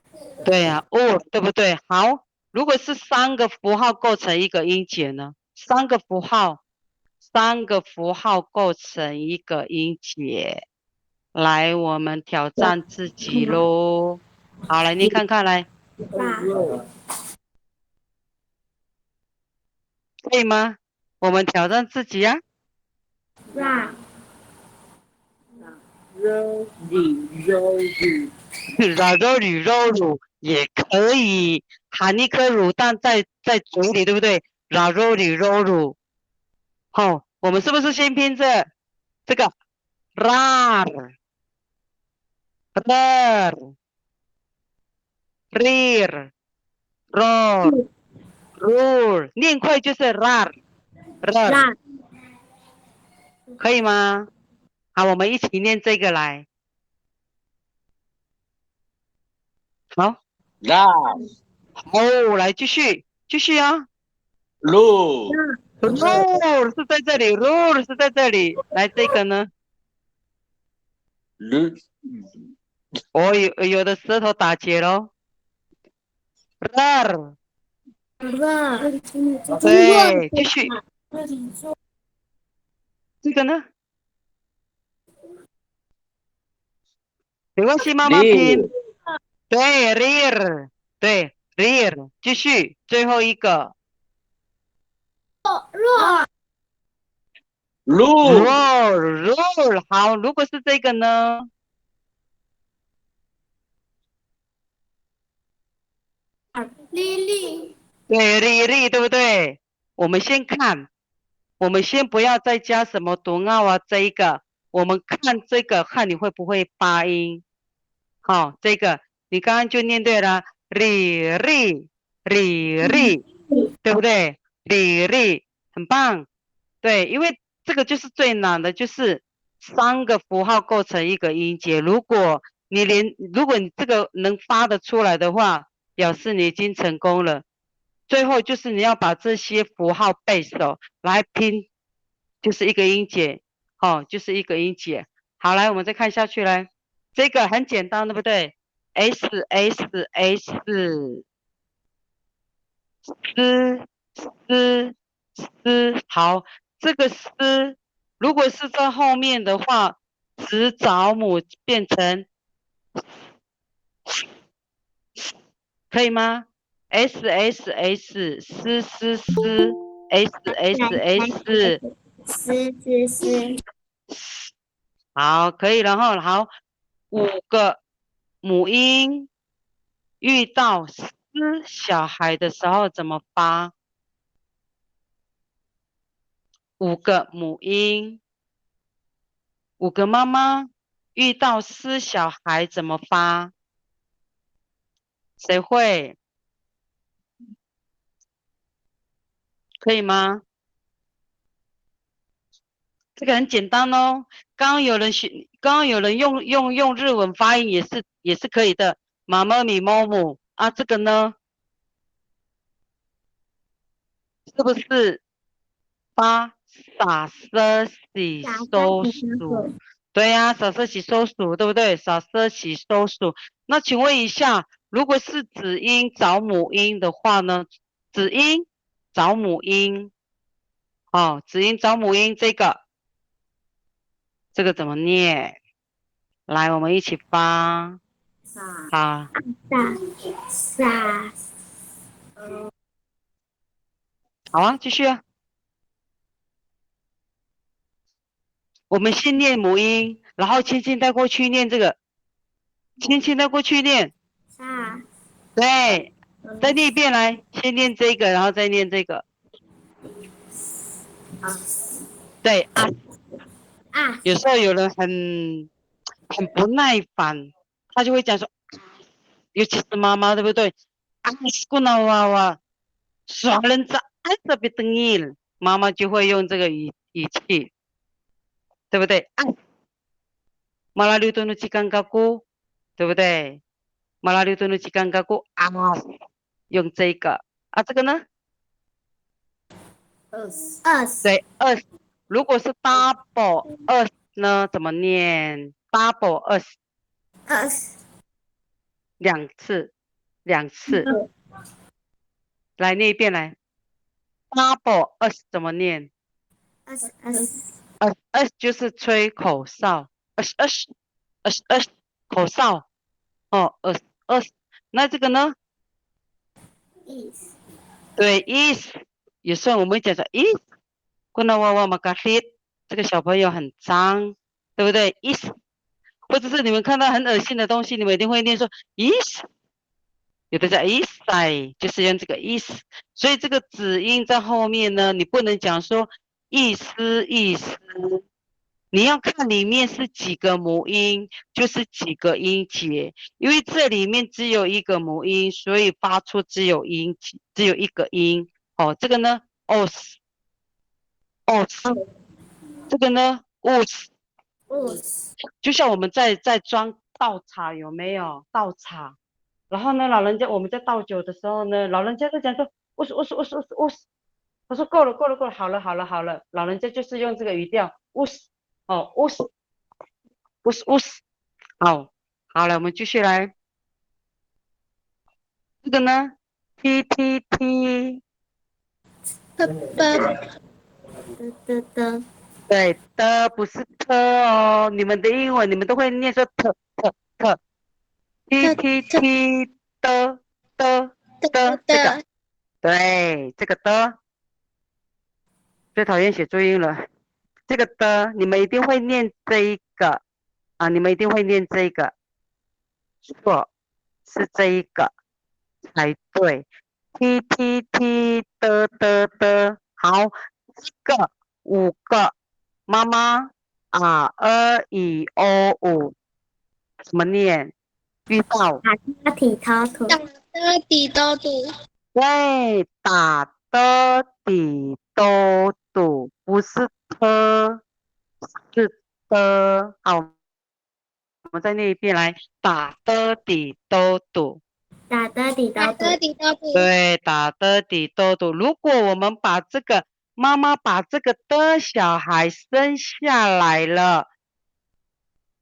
Speaker 1: 对呀，or 对不对？好，如果是3个符号构成一个音节呢？3个符号构成一个音节。来，我们挑战自己喽。好，来念看看来，可以吗？我们挑战自己啊。
Speaker 3: ra
Speaker 1: 软肉里肉乳也可以，含一颗乳蛋在嘴里，对不对？软肉里肉乳。好，我们是不是先拼这个 rar rar rir ror rur， 念快就是 rar rar，
Speaker 3: ra
Speaker 1: 可以吗？好，我们一起念这个来。好，好，来继续啊。
Speaker 6: 路
Speaker 1: rule 是在这里 ，rule 是在这里。来这个呢？
Speaker 6: 路
Speaker 1: 有的舌头打结咯。rar，
Speaker 3: ra
Speaker 1: 对，继续。这个呢？没关系，慢慢拼。对 ，rear， 对 ，rear， 继续，最后一个。
Speaker 6: 路
Speaker 1: roll， 好，如果是这个呢？
Speaker 3: 莉莉
Speaker 1: 对，丽，对不对？我们先看，我们先不要再加什么读号啊，这一个，我们看这个，看你会不会发音。好，这个你刚刚就念对了，丽，对不对？丽，很棒。对，因为这个就是最难的，就是3个符号构成一个音节。如果你这个能发得出来的话，表示你已经成功了。最后就是你要把这些符号背熟来拼，就是一个音节，就是一个音节。好，来我们再看下去来，这个很简单，对不对？S， 好，这个如果是在后面的话，子找母变成，可以吗？S S S
Speaker 3: 丝，
Speaker 1: 好，可以了哈。好，5个母音遇到小孩的时候怎么发？5个母音，5个妈妈遇到小孩怎么发？谁会？可以吗？这个很简单哦。刚刚有人用日文发音也是可以的。妈妈咪猫母啊，这个呢，是不是发撒色洗收数？对呀、撒色洗收数，对不对？撒色洗收数。那请问一下，如果是子音找母音的话呢？子音找母音，哦，子音找母音这个怎么念？来，我们一起发
Speaker 5: 撒
Speaker 1: 啊。
Speaker 3: 撒
Speaker 1: 好啊，继续啊。我们先念母音，然后轻轻带过去念这个，轻轻带过去念。
Speaker 3: 撒
Speaker 1: 对，再念一遍来，先念这个，然后再念这个。对啊，
Speaker 3: 啊
Speaker 1: 有时候有人很不耐烦，他就会讲说，尤其是妈妈，对不对？啊，姑那娃娃，耍人家爱这边等你，妈妈就会用这个语气，对不对？啊，马拉六顿的鸡干嘎咕，对不对？马拉六顿的鸡干嘎咕啊，用这个啊，这个呢？
Speaker 5: 二
Speaker 1: 对，二，如果是 double 二呢，怎么念 ？double
Speaker 3: 二
Speaker 1: 两次，来念一遍来。double 怎么念？就是吹口哨，口哨，哦，那这个呢？对，is，有时候我们讲说 is，kuna wawa makasit，这个小朋友很脏，对不对 ？is，或者是你们看到很恶心的东西，你们一定会念说 is，有的叫 is，就是用这个 is，所以这个子音在后面呢，你不能讲说意思，你要看里面是几个母音，就是几个音节，因为这里面只有一个母音，所以发出只有一个音。哦，这个呢 os， 这个呢 us， 就像我们在装倒茶，有没有倒茶？然后呢，老人家我们在倒酒的时候呢，老人家就讲说 us，他说够了，好了，老人家就是用这个语调 us， 哦 us，好了，我们继续来，这个呢 t， 对的，不是特哦，你们的英文你们都会念说特，t 的，这个，对，这个的，最讨厌写注音了，这个的你们一定会念这一个啊，你们一定会念这个，错，是这一个才对，t 的，好，这个5个。妈妈啊，i o u，怎么念？遇到
Speaker 3: 打体操图
Speaker 1: 对，打的底都堵，不是的，是的。好，我们再念一遍来，打的底都堵。
Speaker 3: 打的底刀图
Speaker 1: 对，打的底都堵。如果我们把这个妈妈把这个的小孩生下来了，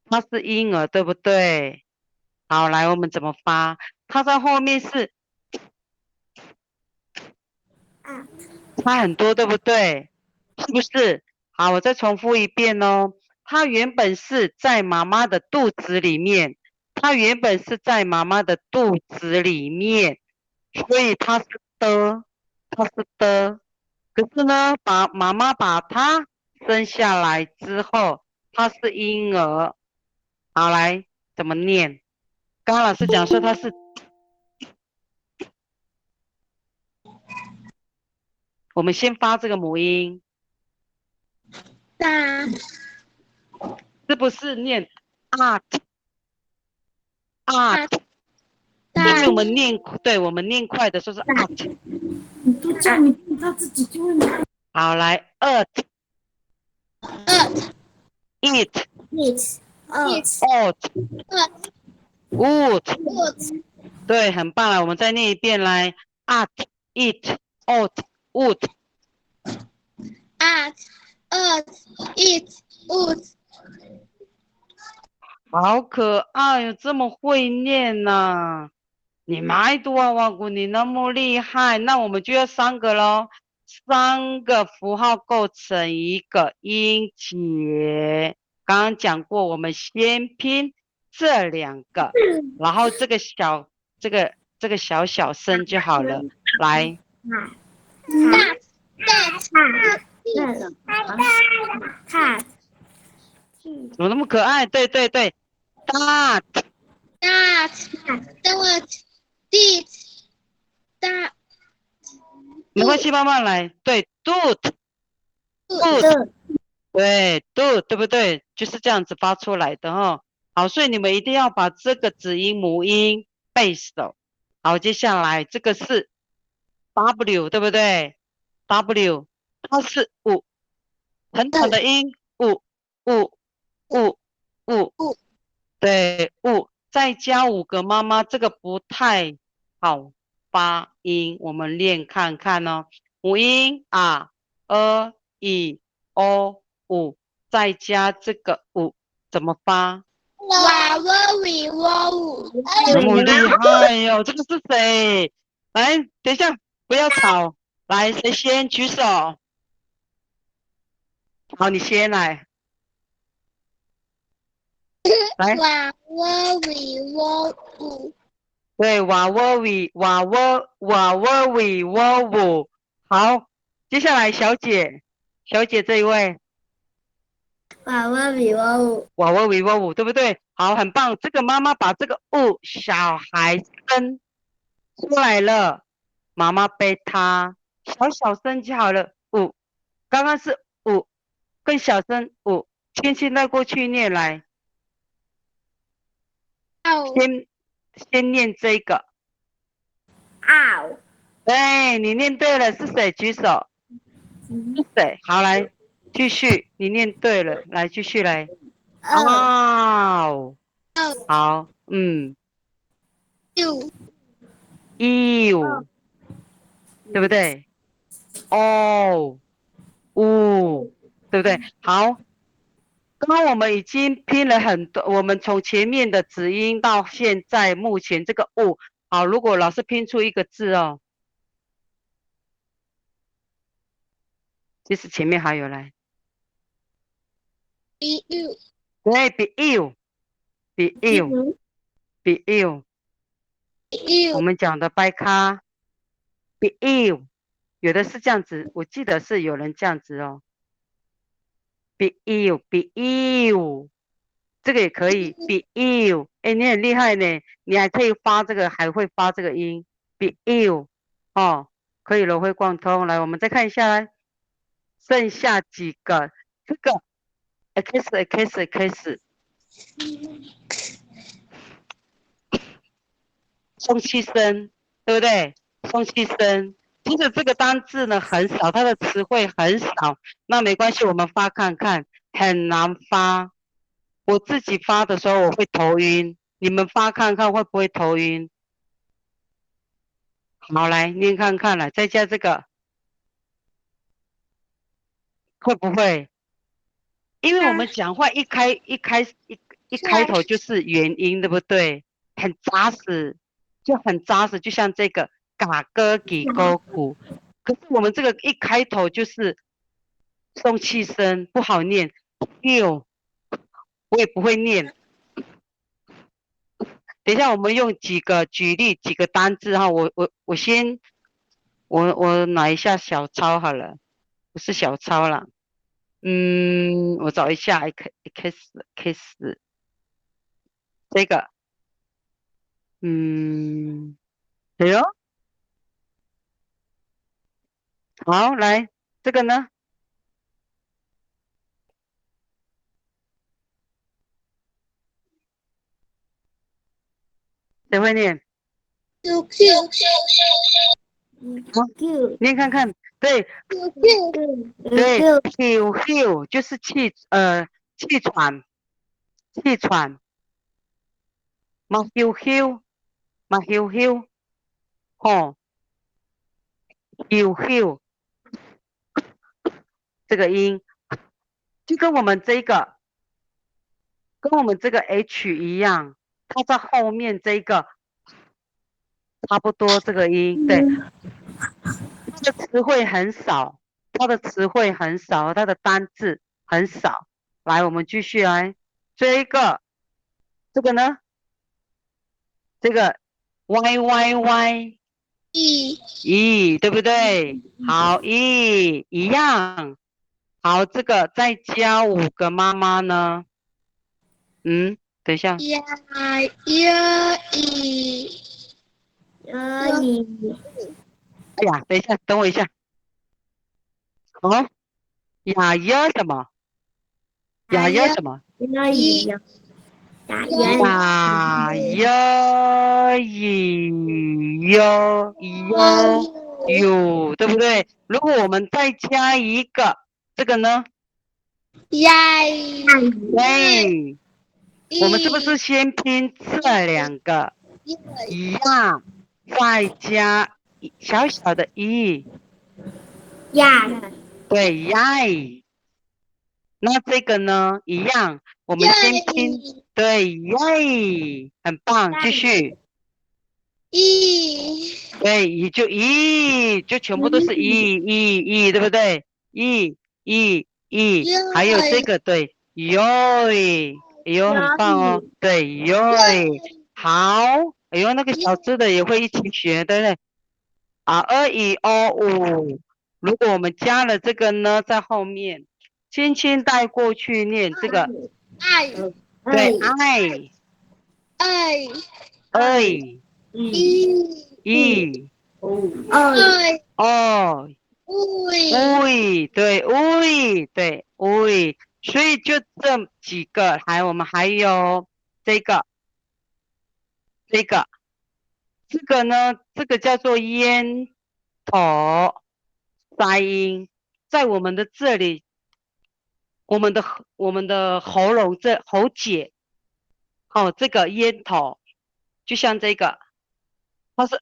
Speaker 1: 他是婴儿，对不对？好，来，我们怎么发？它在后面是差很多，对不对？是不是？好，我再重复一遍哦。它原本是在妈妈的肚子里面，所以它是的，可是呢，妈妈把它生下来之后，它是婴儿。好，来，怎么念？刚刚老师讲说它是，我们先发这个母音，是不是念啊？以我们念，对，我们念快的时候是 at。
Speaker 5: 你都叫你念，他自己就会念。
Speaker 1: 好，来 at it
Speaker 3: it
Speaker 1: ought would， 对，很棒了。我们再念一遍来 at it ought would。 好可爱哟，这么会念呐、你买多少万股？你那么厉害，那我们就要3个咯，3个符号构成一个音节。刚刚讲过，我们先拼这2个，然后这个小小声就好了。来，怎么那么可爱？对对对 ，dot。没关系，慢慢来。对 ，doot， 对 ，do， 对不对？就是这样子发出来的哈。好，所以你们一定要把这个子音母音背熟。好，接下来这个是 W， 对不对 ？W， 它是5，很短的音，5，对，5，再加5个妈妈，这个不太好发音，我们练看看哦。母音啊、i、o、5，再加这个5，怎么发？那么厉害哟、这个是谁？来，等一下，不要吵。来，谁先举手？好，你先来。来，对，哇喔喂，哇喔喂，喔喔。好，接下来小姐这一位，哇喔喂，喔喔，对不对？好，很棒。这个妈妈把这个小孩生出来了，妈妈背他，小声就好了。刚刚是更小声轻轻带过去念来。先念这个。对，你念对了，是谁？举手。是谁？好，来继续，你念对了，来继续来。好，you，对不对？对不对？好，刚刚我们已经拼了很多，我们从前面的子音到现在目前这个好，如果老师拼出一个字哦，其实前面还有来。对 ，be you，我们讲的掰咖 be you， 有的是这样子，我记得是有人这样子哦 be you， 这个也可以 be you， 哎，你很厉害呢，你还可以发这个，还会发这个音 be you， 哦，可以了，会贯通。来，我们再看一下来，剩下几个，这个 x， 送气声，对不对？送气声，其实这个单字呢很少，它的词汇很少，那没关系，我们发看看，很难发。我自己发的时候我会头晕，你们发看看会不会头晕？好，来念看看了，再加这个，会不会？因为我们讲话一开头就是元音，对不对？很扎实，就像这个嘎哥给勾鼓。可是我们这个一开头就是送气声，不好念。我也不会念。等一下，我们用举例几个单字哈。我先拿一下小抄好了，不是小抄啦。我找一下 x 这个，哎呦，好，来这个呢，谁会念？
Speaker 3: Q
Speaker 1: 念看看，对 ，Q 就是气喘，嘛 Q，吼，Q 这个音，就跟我们这个H 一样，它在后面这个差不多这个音，对，它的词汇很少，它的单字很少。来，我们继续来，这个呢，这个 Y， 对不对？好，一样。好，这个再加5个妈妈呢？等一下，
Speaker 3: 而已
Speaker 1: 哎呀，等一下，等我一下。哦，呀什么？呀什么？
Speaker 3: 而已打
Speaker 1: 有，对不对？如果我们再加一个这个呢？对，我们是不是先拼这两个呀，再加小小的
Speaker 3: 呀
Speaker 1: 对呀。那这个呢，一样，我们先拼，对耶，很棒，继续，对，就全部都是对不对？还有这个对，很棒哦，对好，哎呦，那个小只的也会一起学，对不对？如果我们加了这个呢，在后面，轻轻带过去念这个，对，爱，对，所以就这几个，我们还有这个呢，这个叫做咽头塞音，在我们的这里，我们的喉咙喉结，这个咽头，就像这个，它是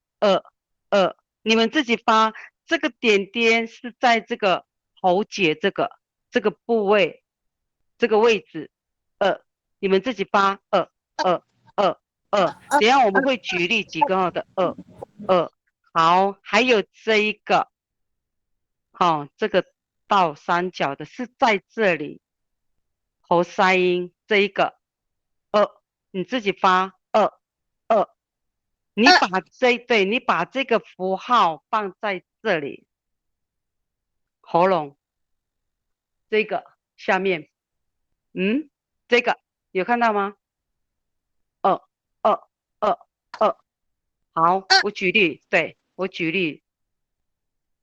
Speaker 1: 你们自己发，这个点点是在这个喉结这个部位，这个位置，你们自己发等一下我们会举例几个的好，还有这一个，这个倒三角的是在这里，喉塞音这一个你自己发你把这个符号放在这里，喉咙这个下面，这个有看到吗？好，我举例，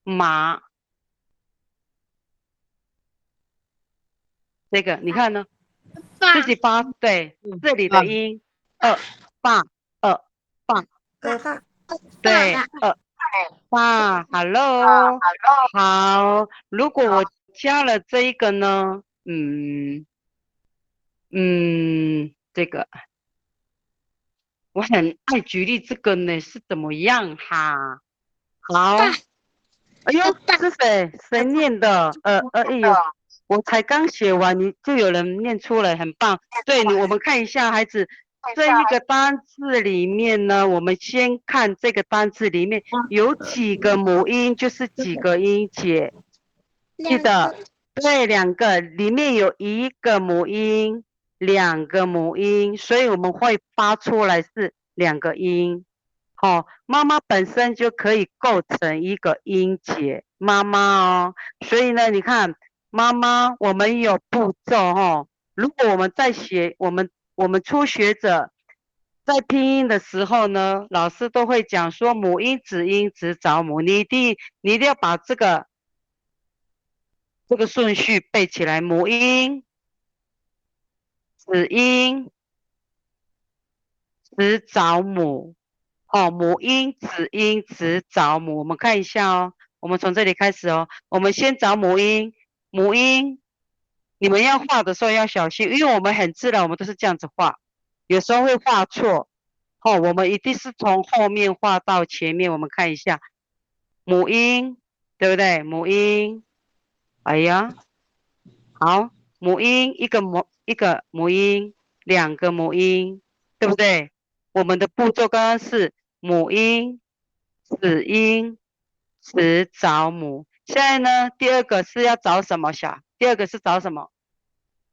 Speaker 1: 马，这个你看呢？自己发，对，这里的音，爸，对，hello，好，如果我加了这一个呢，这个我很爱举例这个呢，是怎么样哈？好，哎呦，是谁念的？哎呦，我才刚写完，你就有人念出来，很棒。对，我们看一下，孩子，这一个单字里面呢，我们先看这个单字里面有几个母音，就是几个音节。记得，对，2个，里面有1个母音，2个母音，所以我们会发出来是2个音。妈妈本身就可以构成一个音节，妈妈哦。所以呢，你看，妈妈，我们有步骤如果我们在写，我们初学者在拼音的时候呢，老师都会讲说母音、子音、子找母，你一定要把这个顺序背起来，母音、子音、子找母。哦，母音、子音、子找母，我们看一下哦。我们从这里开始哦。我们先找母音，母音，你们要画的时候要小心，因为我们很自然，我们都是这样子画，有时候会画错。哦，我们一定是从后面画到前面。我们看一下母音，对不对？母音，哎呀，好，母音一个母音，两个母音，对不对？我们的步骤刚刚是母音、子音、子找母。现在呢，第二个是要找什么第二个是找什么？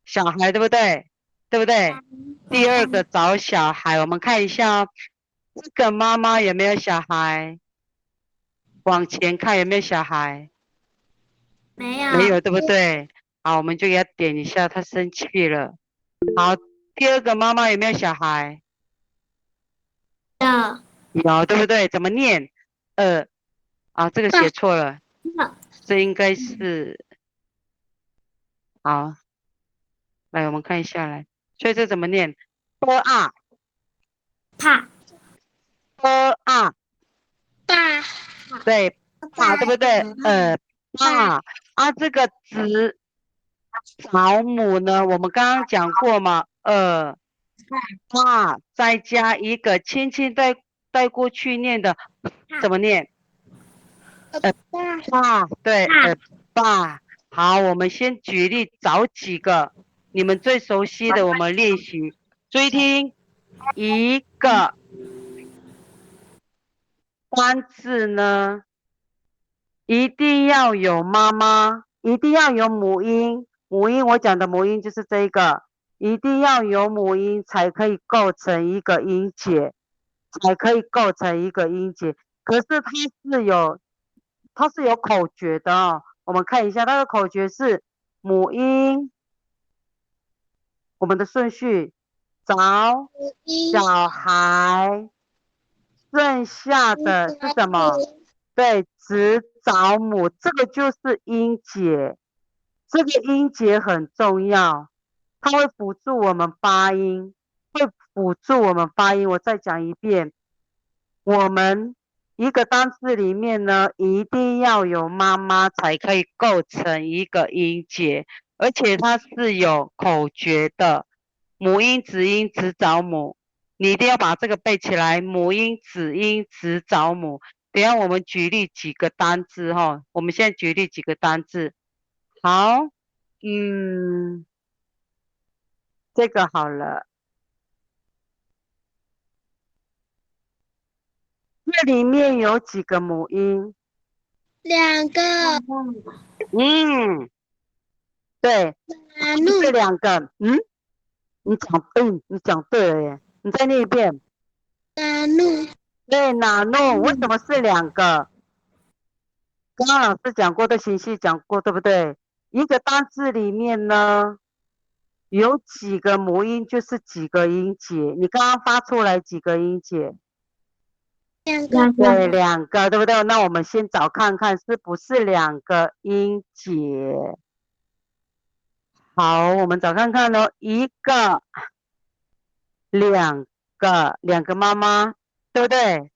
Speaker 1: 小孩，对不对？对不对？第二个找小孩，我们看一下哦，这个妈妈有没有小孩？往前看有没有小孩？
Speaker 3: 没有。
Speaker 1: 没有，对不对？好，我们就给他点一下，他生气了。好，第二个妈妈有没有小孩？
Speaker 3: 有。
Speaker 1: 有，对不对？怎么念？这个写错了，这应该是好。来，我们看一下来，所以这怎么念？b a
Speaker 3: 怕。
Speaker 1: b a
Speaker 4: 爸
Speaker 1: 对，爸，对不对？爸这个子找母呢，我们刚刚讲过嘛，爸再加一个轻轻带过去念的，怎么念？爸，对，爸。好，我们先举例找几个你们最熟悉的，我们练习。注意听，一个单字呢，一定要有妈妈，一定要有母音。母音，我讲的母音就是这个，一定要有母音才可以构成一个音节，才可以构成一个音节。可是它是有口诀的哦。我们看一下，它的口诀是母音，我们的顺序找小孩，剩下的是什么？对，子找母，这个就是音节。这个音节很重要，它会辅助我们发音，我再讲一遍，我们一个单词里面呢，一定要有妈妈才可以构成一个音节，而且它是有口诀的，母音、子音、子找母，你一定要把这个背起来，母音、子音、子找母。等一下我们举例几个单字哈，我们现在举例几个单字。好，这个好了。这里面有几个母音
Speaker 4: 2个，
Speaker 1: 对，
Speaker 4: 马
Speaker 1: 这两个，你讲对了耶，你再念一遍。
Speaker 4: 路，
Speaker 1: 对，哪弄？为什么是两个？刚刚老师讲过的形式讲过，对不对？一个单字里面呢，有几个母音就是几个音节。你刚刚发出来几个音节？
Speaker 4: 2个，
Speaker 1: 对，两个，对不对？那我们先找看看是不是两个音节。好，我们找看看咯，一个、两个妈妈，对不对？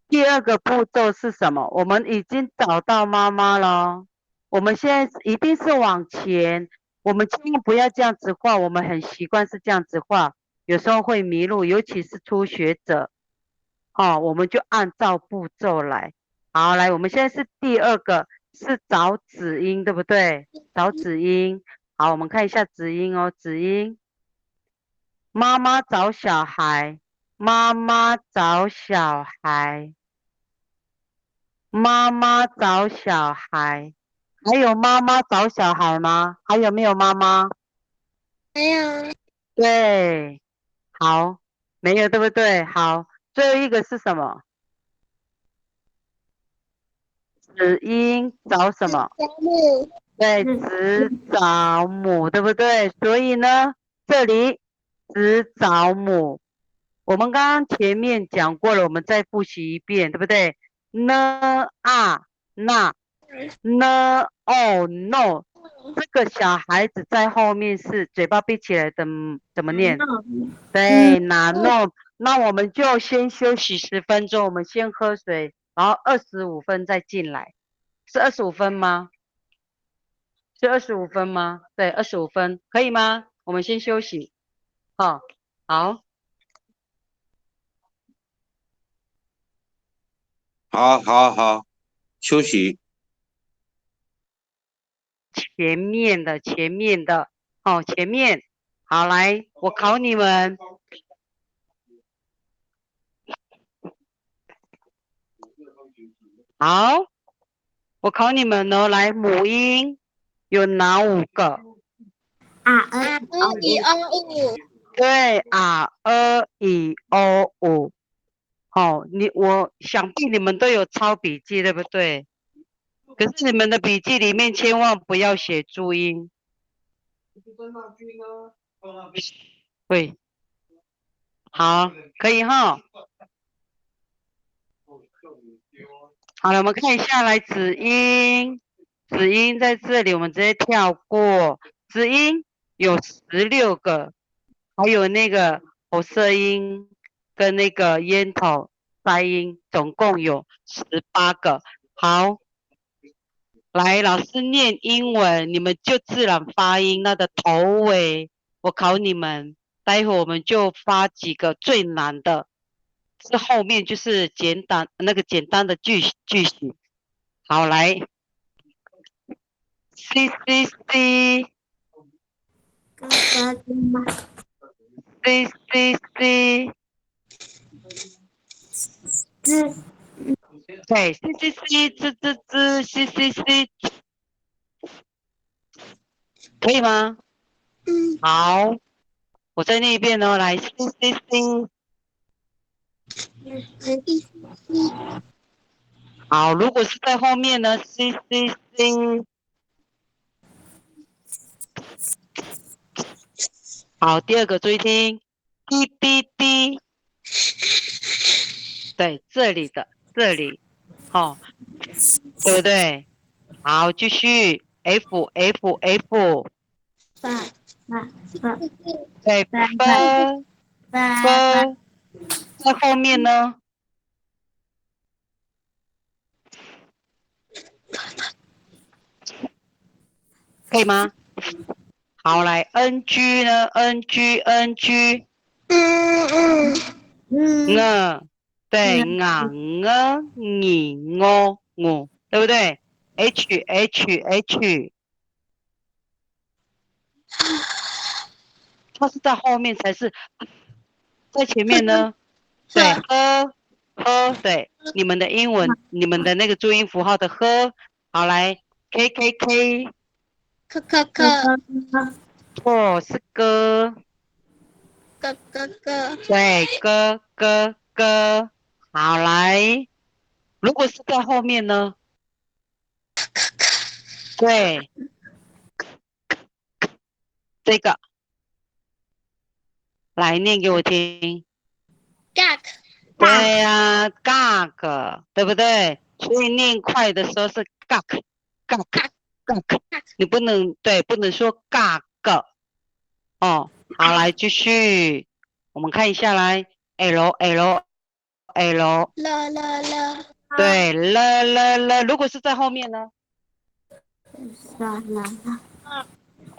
Speaker 1: 第二个步骤是什么？我们已经找到妈妈了，我们现在一定是往前，我们千万不要这样子画，我们很习惯是这样子画，有时候会迷路，尤其是初学者。我们就按照步骤来。好，来，我们现在是第二个，是找子音，对不对？找子音。好，我们看一下子音哦，子音。妈妈找小孩，妈妈找小孩，妈妈找小孩。还有妈妈找小孩吗？还有没有妈妈？
Speaker 4: 没有，
Speaker 1: 对，好，没有，对不对？好。最后一个是什么？子音找什么？
Speaker 4: 母，
Speaker 1: 对，子找母，对不对？所以呢，这里子找母，我们刚刚前面讲过了，我们再复习一遍，对不对？呢啊那呢哦 no， 这个小孩子在后面是嘴巴闭起来的，怎么念？对，那那我们就先休息10分钟，我们先喝水，然后25分再进来，是25分吗？是25分吗？对，25分，可以吗？我们先休息。好，好，
Speaker 6: 好，休息。
Speaker 1: 前面的，好，前面，好，来，我考你们。好，我考你们哦，来，母音有哪5个？
Speaker 3: 啊
Speaker 4: 一二五，
Speaker 1: 对，i 好，我想必你们都有抄笔记，对不对？可是你们的笔记里面千万不要写注音。对，好，可以哈。好了，我们看一下来子音，子音在这里，我们直接跳过。子音有16个，还有那个喉塞音跟那个咽头塞音，总共有18个。好，来，老师念英文，你们就自然发音，那个头尾，我考你们，待会我们就发几个最难的，是后面就是简单的句型。好，来 ，C C C
Speaker 3: 哥哥的妈
Speaker 1: C C C，
Speaker 3: 字
Speaker 1: 对 C C C 吱 C C C，可以吗？
Speaker 4: 嗯，
Speaker 1: 好，我再念一遍哦，来 C C C。好，如果是在后面呢 ，C C C。好，第二个注意听，滴滴滴，对，这里，好，对不对？好，继续 F F F，
Speaker 3: 爸爸爸
Speaker 1: 对
Speaker 3: 爸
Speaker 1: ，f
Speaker 3: 爸
Speaker 1: f，在后面呢，可以吗？好，来 NG 呢？NG，对，你我，对不对？H，它是在后面才是，在前面呢？对，对，你们的英文，你们的那个注音符号的好来 K，
Speaker 4: 可
Speaker 1: 错是歌，对，歌，好来，如果是在后面呢？对，这个来念给我听。对呀，gag，对不对？所以念快的时候是 gag，你不能说 gag。哦，好，来继续，我们看一下来 L，对了，如果是在后面呢？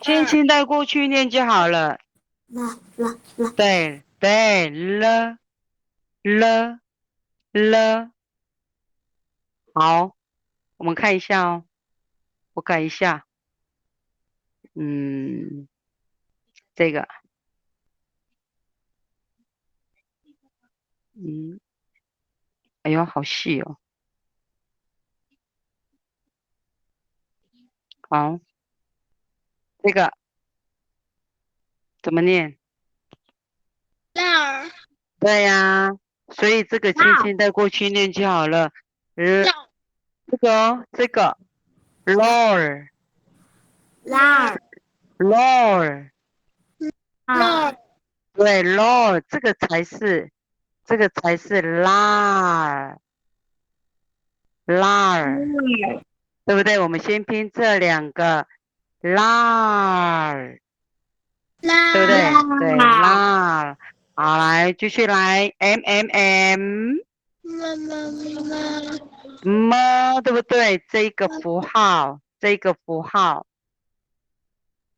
Speaker 1: 轻轻带过去念就好了。对，了，好，我们看一下哦，我改一下，这个，哎呦，好细哦，好，这个怎么念？对呀，所以这个轻轻带过去念就好了。这个 Lord，对 Lord，这个才是lar，对不对？我们先拼这2个 lar，对不对？对 lar，好来来继续来 M，
Speaker 4: 妈妈妈，
Speaker 1: 么，对不对？这个符号，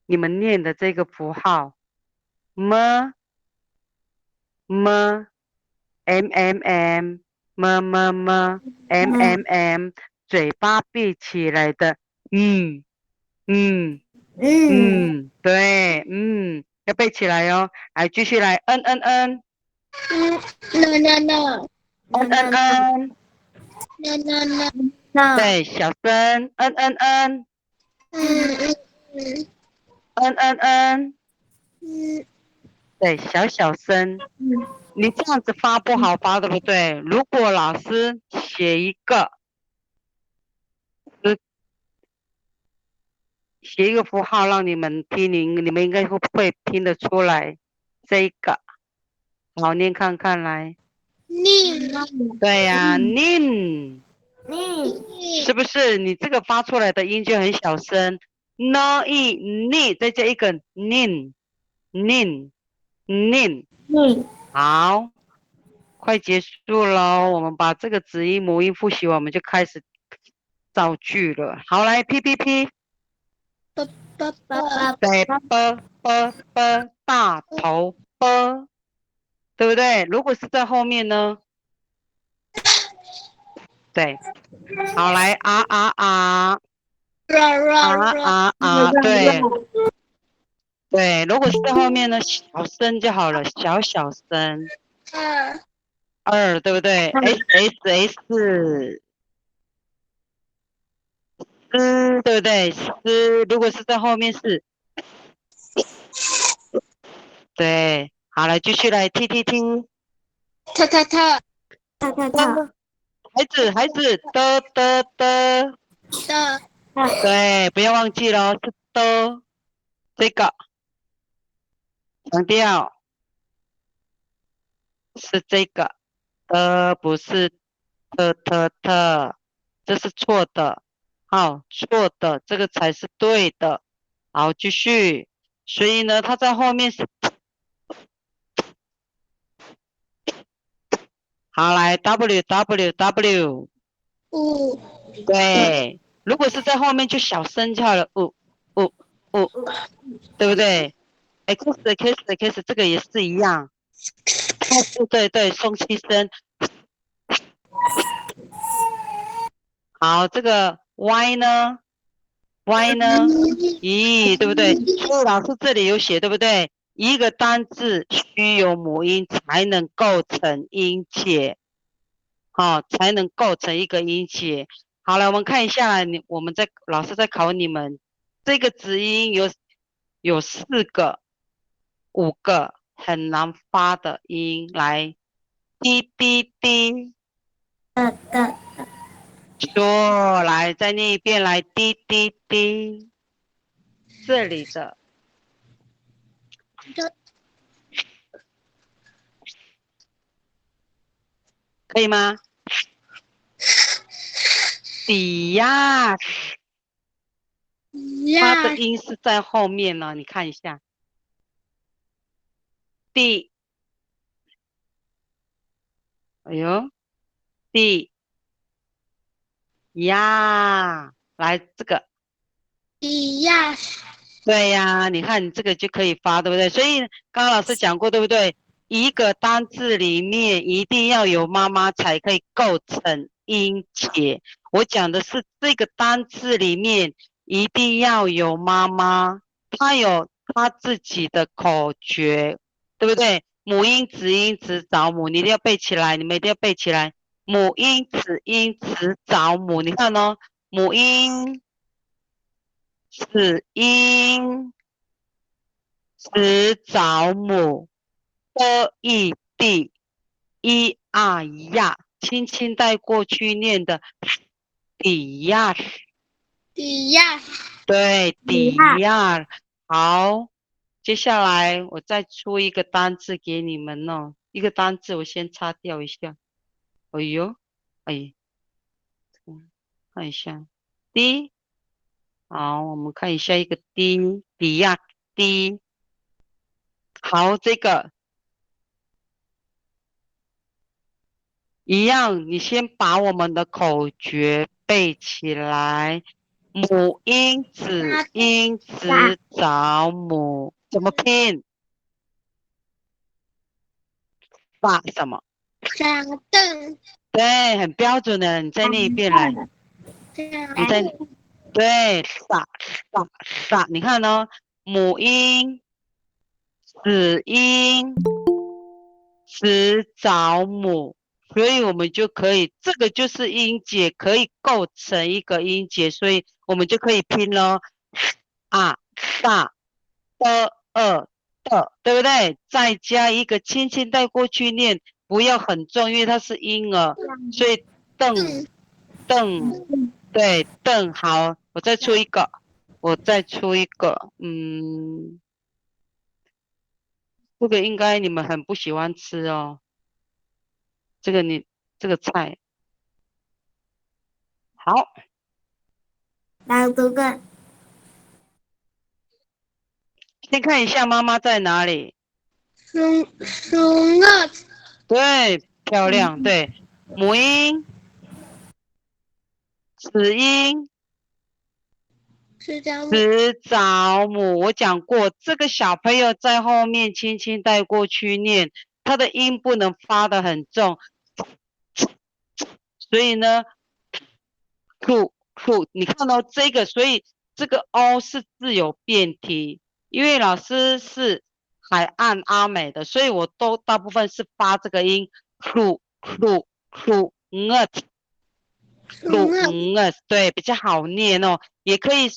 Speaker 1: 你们念的这个符号么 M， M， 嘴巴闭起来的，对，要背起来哦。来，继续来，N，
Speaker 4: no，
Speaker 1: 对，小声，N， 对，小声。你这样子发不好发，对不对？如果老师写一个符号让你们听，你们应该会拼得出来。这个，好，念看看来。对呀，nin，是不是？你这个发出来的音就很小声，no ni，再加一个 nin，好，快结束了，我们把这个子音母音复习完，我们就开始造句了。好，来 P， 对，b， 大头 b， 对不对？如果是在后面呢？对，好，来 r， 对对，如果是在后面呢，小声就好了，小声。2，对不对 ？S， 对不对？如果是在后面是，对，好了，继续来 T， 孩子的，对，不要忘记了，是的，这个强调是这个，不是特，这是错的，好，错的，这个才是对的，好，继续，所以呢，它在后面是，好，来 W， 对，如果是在后面就小声就好了，对不对？X， 这个也是一样，对，送气声。好，这个 Y 呢？咦，对不对？所以老师这里有写，对不对？一个单字须有母音才能构成音节，好，才能构成一个音节。好了，我们看一下，老师在考你们，这个子音有4个、5个很难发的音，来，滴滴滴，说，来再念一遍，来，滴滴滴，这里的可以吗？底呀，它的音是在后面呢，你看一下，地，哎呦，地呀，来这个，对呀，你看你这个就可以发，对不对？所以刚刚老师讲过，对不对？一个单字里面一定要有妈妈才可以构成音节。我讲的是这个单字里面一定要有妈妈，她有她自己的口诀，对不对？母音、子音、子找母，你一定要背起来，你们一定要背起来。母音、子音、子找母，你看哦，母音、子音、子找母。一地一啊呀，轻轻带过去念的底呀，对，底呀。好，接下来我再出一个单字给你们哦。一个单字我先擦掉一下。哎呦，哎，看一下 D。好，我们看一下一个 D， 底呀 D。好，这个一样，你先把我们的口诀背起来。母婴、子婴、子找母，怎么拼？发什么？
Speaker 4: 傻凳，
Speaker 1: 对，很标准的。你再念一遍来。你再对，傻，你看哦，母婴、子婴、子找母，所以我们就可以，这个就是音节，可以构成一个音节，所以我们就可以拼咯。啊，大的，对不对？再加一个轻轻带过去念，不要很重，因为它是婴儿，所以瞪，对，瞪。好，我再出一个，这个应该你们很不喜欢吃哦，这个菜，好，
Speaker 3: 朗读个
Speaker 1: 先看一下妈妈在哪里。
Speaker 4: 鼠乐，
Speaker 1: 对，漂亮，对，母婴、子婴、
Speaker 4: 是这样。
Speaker 1: 子找母，我讲过，这个小朋友在后面轻轻带过去念，他的音不能发得很重，所以呢，你看到这个，所以这个 O 是字有变体，因为老师是海岸阿美的，所以我都大部分是发这个音对，比较好念哦，也可以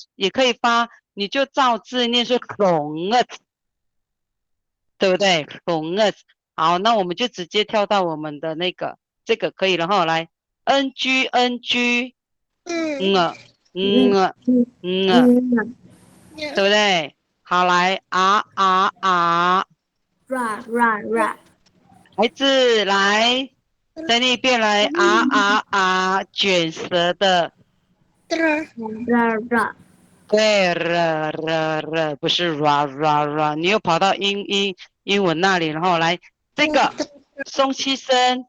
Speaker 1: 发，你就照字念是对不对？好，那我们就直接跳到我们的那个这个可以了哈，来 NG 对不对？好，来
Speaker 3: ra，
Speaker 1: 孩子来，再念一遍来卷舌的，对不是 ra，你又跑到英文那里，然后来这个松气声，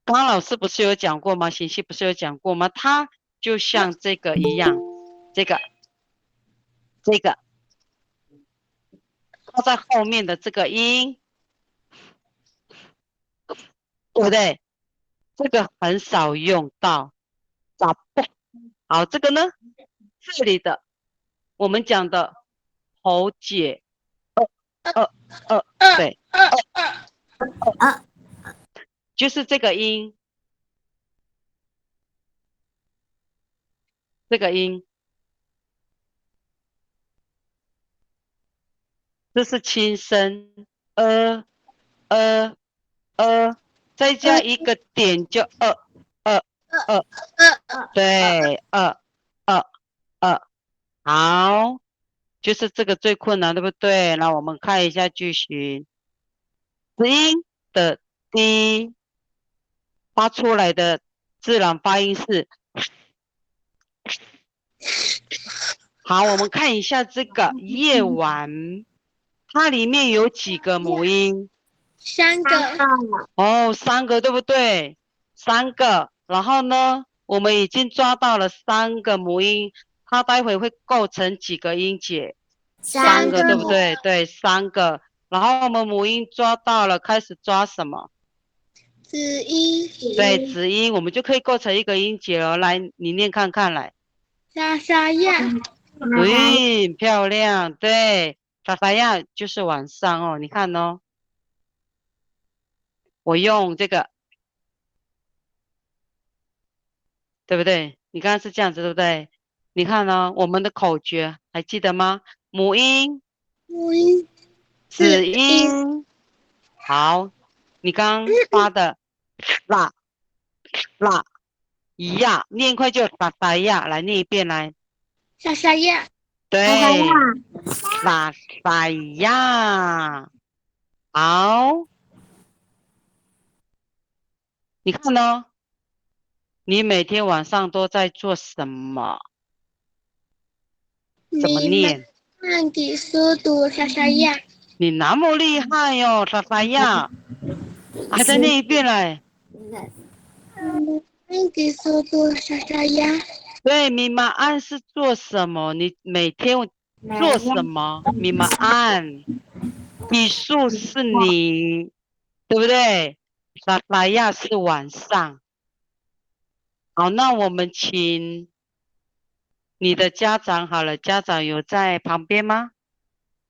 Speaker 1: 刚刚老师不是有讲过吗？行熙不是有讲过吗？它就像这个一样，这个它在后面的这个音，对不对？这个很少用到，好，这个呢，这里的我们讲的喉结，对，就是这个音，这是轻声，再加一个点就对，好，就是这个最困难，对不对？那我们看一下句型，子音的低发出来的自然发音是。好，我们看一下这个夜晚，它里面有几个母音
Speaker 4: 3个，
Speaker 1: 哦，3个对不对？3个，然后呢，我们已经抓到了3个母音，它待会会构成几个音节？3个对不对？对，3个。然后我们母音抓到了，开始抓什么？
Speaker 4: 子音，
Speaker 1: 对，子音，我们就可以构成一个音节了。来，你念看看来。
Speaker 4: 沙亚，
Speaker 1: 对，漂亮，对，啥样就是晚上哦，你看哦，我用这个，对不对？你刚刚是这样子，对不对？你看呢、我们的口诀还记得吗？母音、
Speaker 4: 母音，
Speaker 1: 子音，好，你刚发的啦呀，念快就啥呀，来念一遍来，
Speaker 4: 沙亚，
Speaker 1: 对，啥呀，好，你看呢？你每天晚上都在做什么？怎么念？
Speaker 4: 看的速度沙亚，
Speaker 1: 你那么厉害哟，莎莎呀！还在念一遍嘞。
Speaker 4: 给速度沙沙呀，
Speaker 1: 对，密码案是做什么？你每天做什么？密码案，笔数是你，对不对？莎莎亚是晚上。好，那我们请你的家长好了，家长有在旁边吗？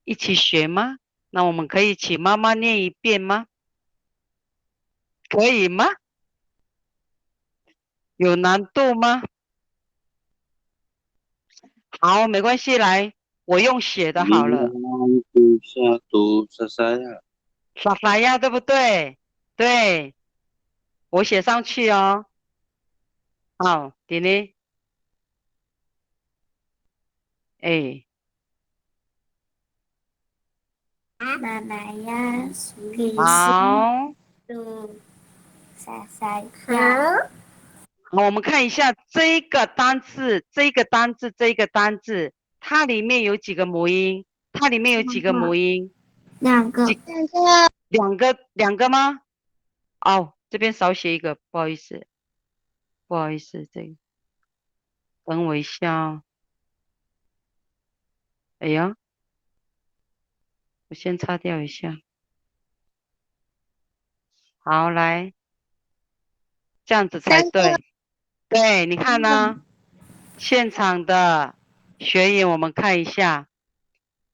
Speaker 1: 一起学吗？那我们可以请妈妈念一遍吗？可以吗？有难度吗？好，没关系，来，我用写的好了。
Speaker 6: 读下读莎莎呀，
Speaker 1: 莎莎呀，对不对？对，我写上去哦。好，弟弟，哎，
Speaker 3: 妈妈呀，给速
Speaker 1: 好，
Speaker 3: 度沙沙呀。
Speaker 1: 好，我们看一下这个单字，这个单字，这个单字，它里面有几个母音？它里面有几个母音？
Speaker 3: 两个，
Speaker 1: 两个吗？哦，这边少写一个，不好意思，不好意思，这个，等我一下哦。哎呀，我先擦掉一下。好，来，这样子才
Speaker 4: 三个
Speaker 1: 对。对，你看呢？现场的学员，我们看一下，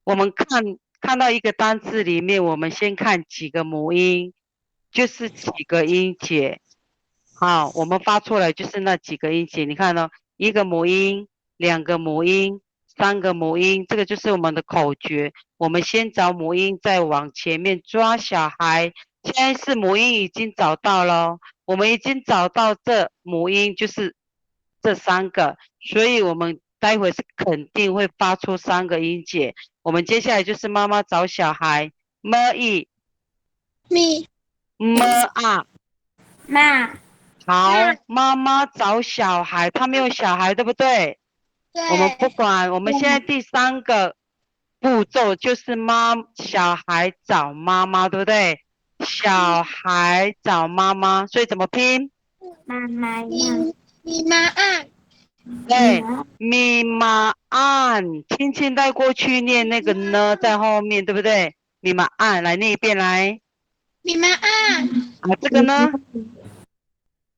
Speaker 1: 我们看到一个单字里面，我们先看几个母音，就是几个音节。好，我们发出来就是那几个音节。你看呢？一个母音，两个母音，三个母音，这个就是我们的口诀。我们先找母音，再往前面抓小孩。现在是母音已经找到了，我们已经找到这母音就是这三个，所以我们待会是肯定会发出三个音节。我们接下来就是妈妈找小孩，m i
Speaker 4: 咪
Speaker 1: m a
Speaker 3: 妈，
Speaker 1: 好，妈妈找小孩，他没有小孩，对不对？我们不
Speaker 4: 对，
Speaker 1: 管，我们现在第三个步骤就是小孩找妈妈，对不对？小孩找妈妈，所以怎么拼？
Speaker 3: 妈妈呀，
Speaker 4: 咪妈按
Speaker 1: 对，咪妈按，轻轻带过去念那个呢在后面，对不对？咪妈按，来念一遍来。
Speaker 4: 咪妈按
Speaker 1: 啊，这个呢？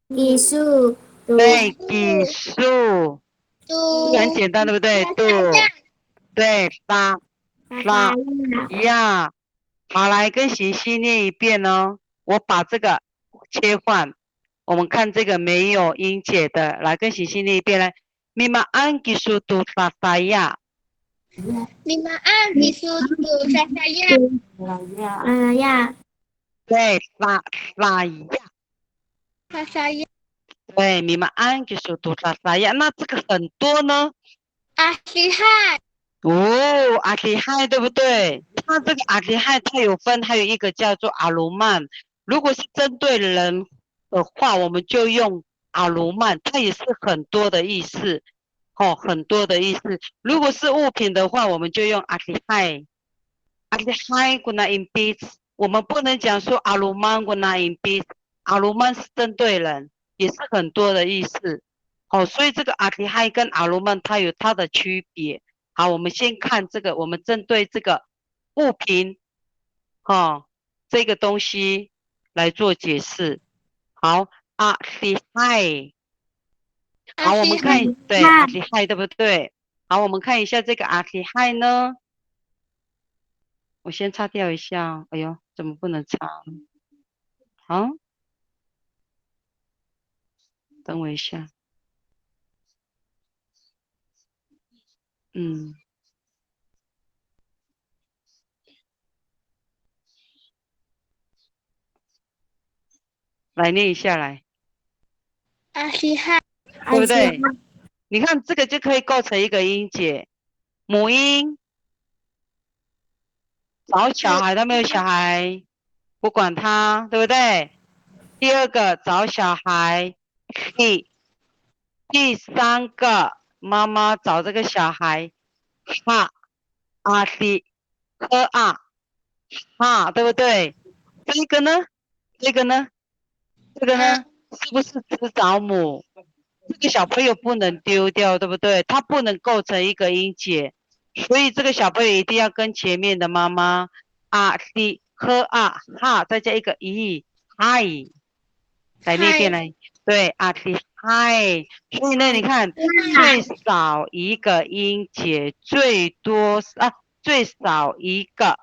Speaker 3: 给速度
Speaker 1: 对，计数，这个很
Speaker 4: 读
Speaker 1: 简单，对不对？度，对，沙
Speaker 3: 沙沙呀，
Speaker 1: 呀，好，来跟行星念一遍哦。我把这个切换，我们看这个没有音节的，来跟行星念一遍来。咪妈按计数度沙沙呀，
Speaker 4: 咪妈按给速度沙沙呀，
Speaker 3: 呀，
Speaker 1: 对，沙沙呀，
Speaker 4: 沙沙呀，
Speaker 1: 对，咪妈按计数度沙沙呀。那这个很多呢？
Speaker 4: 阿西汉
Speaker 1: 哦，阿里亥对不对？它这个阿里亥它有分，还有一个叫做阿鲁曼。如果是针对人的话，我们就用阿鲁曼，它也是很多的意思，哦，很多的意思。如果是物品的话，我们就用阿里亥。阿里亥 guna impis，我们不能讲说阿鲁曼 guna impis，阿鲁曼是针对人，也是很多的意思。哦，所以这个阿里亥跟阿鲁曼它有它的区别。好，我们先看这个，我们针对这个物品，哈、这个东西来做解释。好，阿里亥，好，我们看，对，阿里亥对不对？好，我们看一下这个阿里亥呢，我先擦掉一下，哎呦，怎么不能擦？好，等我一下，嗯，来念一下来，
Speaker 4: 阿西汉
Speaker 1: 对不对？你看这个就可以构成一个音节，母音找小孩，他没有小孩，不管他，对不对？第二个找小孩，第三个妈妈找这个小孩，哈西和啊，对不对？这个呢，这个呢？这个呢？是不是子找母？这个小朋友不能丢掉，对不对？他不能构成一个音节，所以这个小朋友一定要跟前面的妈妈啊、的、呵啊、哈，再加一个一，嗨，来那边来，对啊的嗨。所以呢，你看最少一个音节，最少一个，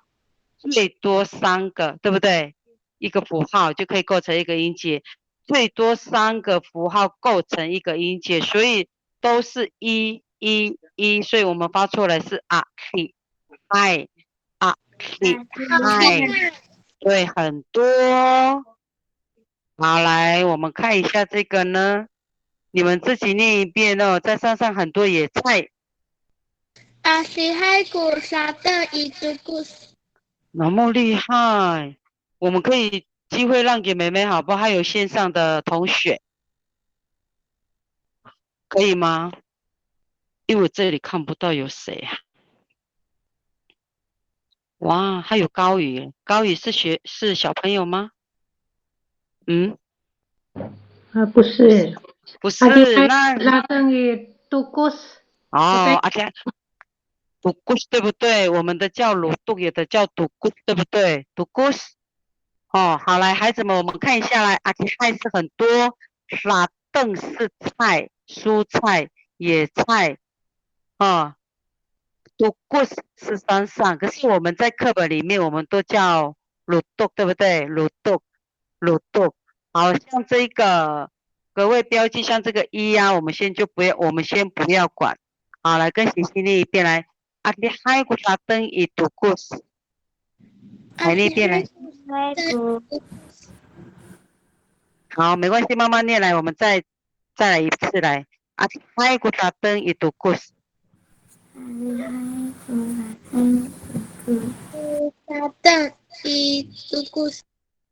Speaker 1: 最多三个，对不对？一个符号就可以构成一个音节。最多三个符号构成一个音节，所以都是一，所以我们发出来是啊哩嗨啊哩嗨，对，很多。好，来我们看一下这个呢，你们自己念一遍哦，在山上很多野菜，
Speaker 4: 阿西海古沙的一只故事。
Speaker 1: 那么厉害，我们可以机会让给妹妹好不好？还有线上的同学，可以吗？因为我这里看不到有谁啊。哇，还有高宇，高宇是小朋友吗？嗯，
Speaker 7: 不是，
Speaker 1: 不是，那
Speaker 7: 拉登于杜古斯。
Speaker 1: 哦，而且独孤对不对？我们的叫鲁杜，有的叫独孤，对不对？独孤哦，好来，孩子们，我们看一下来，而且菜是很多，拉邓是菜，蔬菜、野菜，哦，独孤是山上，可是我们在课本里面，我们都叫鲁杜，对不对？鲁杜。好像这个格位标记，像这个一呀、我们先不要管。好，来跟欣欣念一遍来。阿里海古沙登一读故事，来那边来。好，没关系，慢慢念来，我们再来一次来。阿里海古沙登一读故事。
Speaker 4: 沙登一只故事。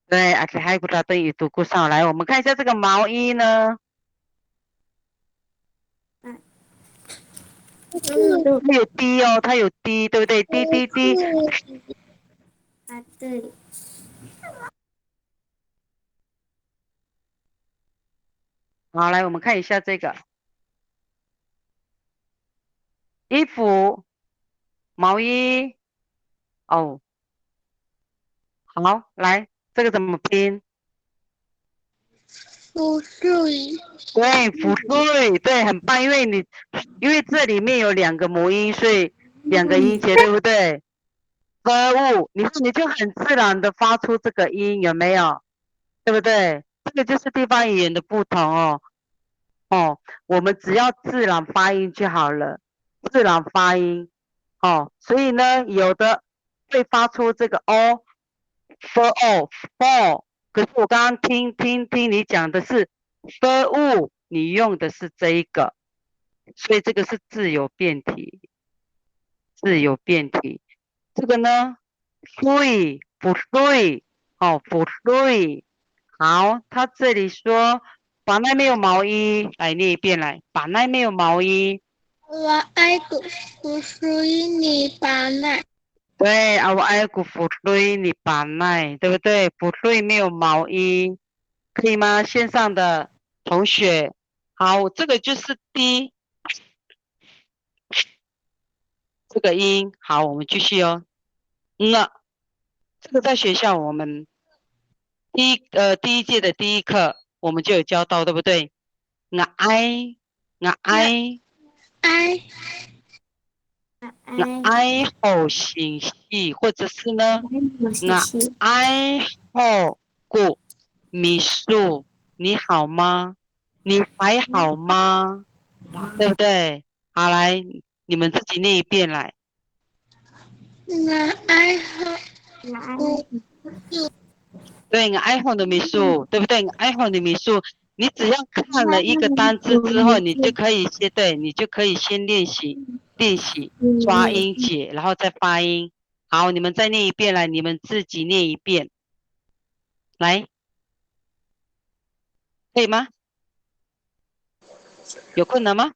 Speaker 1: 对，阿里海古沙登一读故事。好，来，我们看一下这个毛衣呢。它有滴哦，它有滴，对不对？滴滴滴。
Speaker 3: 啊，对，
Speaker 1: 好，来我们看一下这个衣服、毛衣。哦，好，来这个怎么拼？
Speaker 4: 福瑞。
Speaker 1: 对，福瑞，对，很棒，因为这里面有两个母音，所以两个音节，对不对？歌物，你看你就很自然的发出这个音，有没有？对不对？这个就是地方语言的不同哦。哦，我们只要自然发音就好了，自然发音。哦，所以呢，有的会发出这个 for all for，可是我刚刚听你讲的是 for 物，你用的是这一个，所以这个是自由变体，这个呢，free 不 free，哦不 free，好，他这里说把奈没有毛衣，来念一遍来，把奈没有毛衣。
Speaker 4: 我爱古不属于你把奶。
Speaker 1: 对啊，我爱古福瑞你把奈，对不对？福瑞没有毛衣，可以吗？线上的同学，好，这个就是D 这个音，好，我们继续哦。这个在学校我们第一届的第一课我们就有教到，对不对？爱好信息，或者是呢，爱好过秘书，你好吗？你还好吗？对不对？好，来，你们自己念一遍来。
Speaker 4: 我爱好
Speaker 1: 对，爱好的秘书，对不对？爱好的秘书，你只要看了一个单字之后，你就可以先练习抓音节，然后再发音。好，你们再念一遍来，你们自己念一遍，来，可以吗？有困难吗？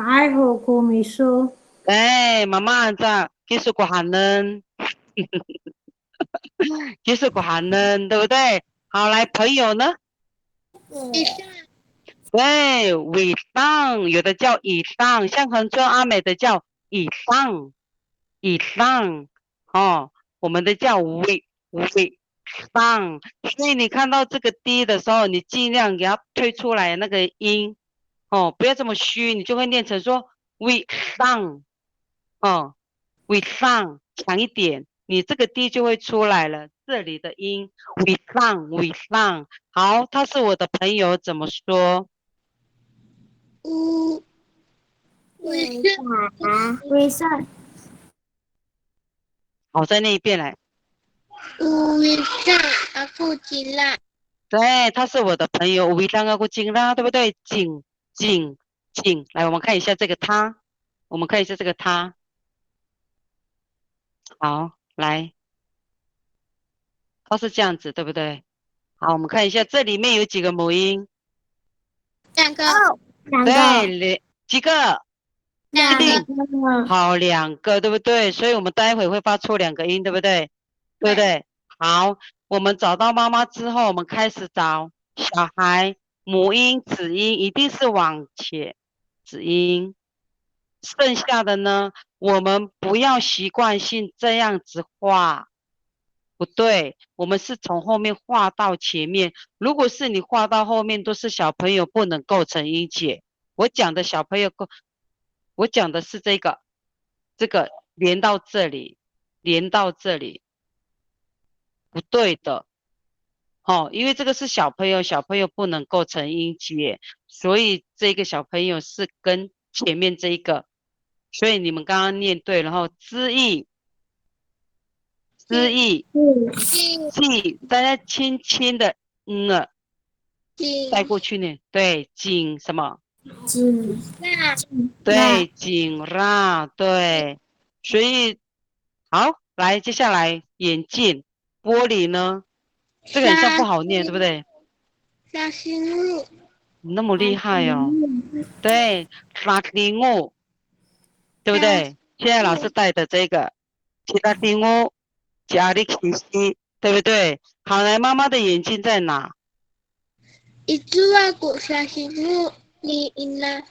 Speaker 7: 爱好古米苏。
Speaker 1: 哎，妈妈在技术过寒呢，技术过寒呢，对不对？好，来，朋友呢？
Speaker 4: 以上
Speaker 1: 对，以上有的叫以上，像恒春阿美的叫以上，以上哦，我们的叫以上。所以你看到这个 D 的时候，你尽量给它推出来那个音哦，不要这么虚，你就会念成说 we 上哦，we 上强一点，你这个 D 就会出来了。这里的音 we 上，好，他是我的朋友，怎么说？
Speaker 4: 乌
Speaker 3: 为
Speaker 4: 为
Speaker 3: 啥？为啥？
Speaker 1: 好，再念一遍来。
Speaker 4: 乌为上阿库吉拉
Speaker 1: 对，他是我的朋友，维当阿古金啦，对不对？景，来，我们看一下这个他，我们看一下这个他。好，来，他是这样子，对不对？好，我们看一下这里面有几个母音。
Speaker 4: 两个
Speaker 3: 两
Speaker 1: 对，几个？
Speaker 4: 两个
Speaker 3: 个。
Speaker 1: 好，两个，对不对？所以我们待会会发出两个音，对不对？对不对？好，我们找到妈妈之后，我们开始找小孩母音、子音，一定是往前子音。剩下的呢，我们不要习惯性这样子画，不对，我们是从后面画到前面。如果是你画到后面都是小朋友，不能构成音节。我讲的小朋友我讲的是这个连到这里，不对的。哦，因为这个是小朋友，小朋友不能构成音节，所以这个小朋友是跟前面这一个，所以你们刚刚念对，然后知意，
Speaker 4: 金
Speaker 1: 记，大家轻轻的
Speaker 4: 金
Speaker 1: 带过去念，对，景什么？
Speaker 3: 金
Speaker 4: 那
Speaker 1: 对，景啦，对，所以好，来，接下来眼镜，玻璃呢？这个很像不好念，对不对？
Speaker 4: 沙心路
Speaker 1: 你那么厉害哦。对，法丁乌，对不对？现在老师带的这个，其他丁乌，加里奇西，对不对？好，来，妈妈的眼镜在哪？
Speaker 4: 一只外国沙心路你赢了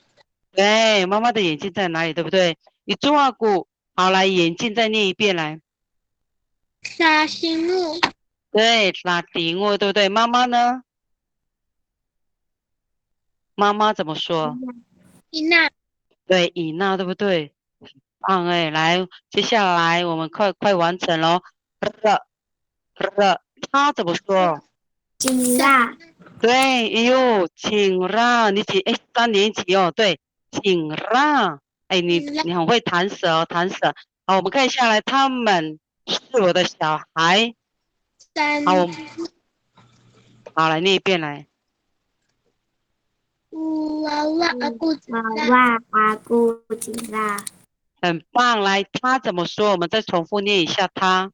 Speaker 1: 对，妈妈的眼镜在哪里？对不对？你中华骨，好，来，眼镜再念一遍来。
Speaker 4: 沙心路
Speaker 1: 对，法丁乌，对不对？妈妈呢？妈妈怎么说？
Speaker 4: 伊娜
Speaker 1: 对，以娜，对不对？棒哎，来，接下来我们快完成喽。他怎么说？
Speaker 3: 金啦，
Speaker 1: 对，哎呦，请让你3年级哦，对，请让，哎，你很会弹舌哦，弹舌。好，我们看下来，他们是我的小孩。
Speaker 4: 三
Speaker 1: 好，来念一遍来。
Speaker 4: 娃娃阿姑吉
Speaker 3: 娃
Speaker 4: 拉
Speaker 3: 娃阿姑吉啦，
Speaker 1: 很棒，来，他怎么说？我们再重复念一下他。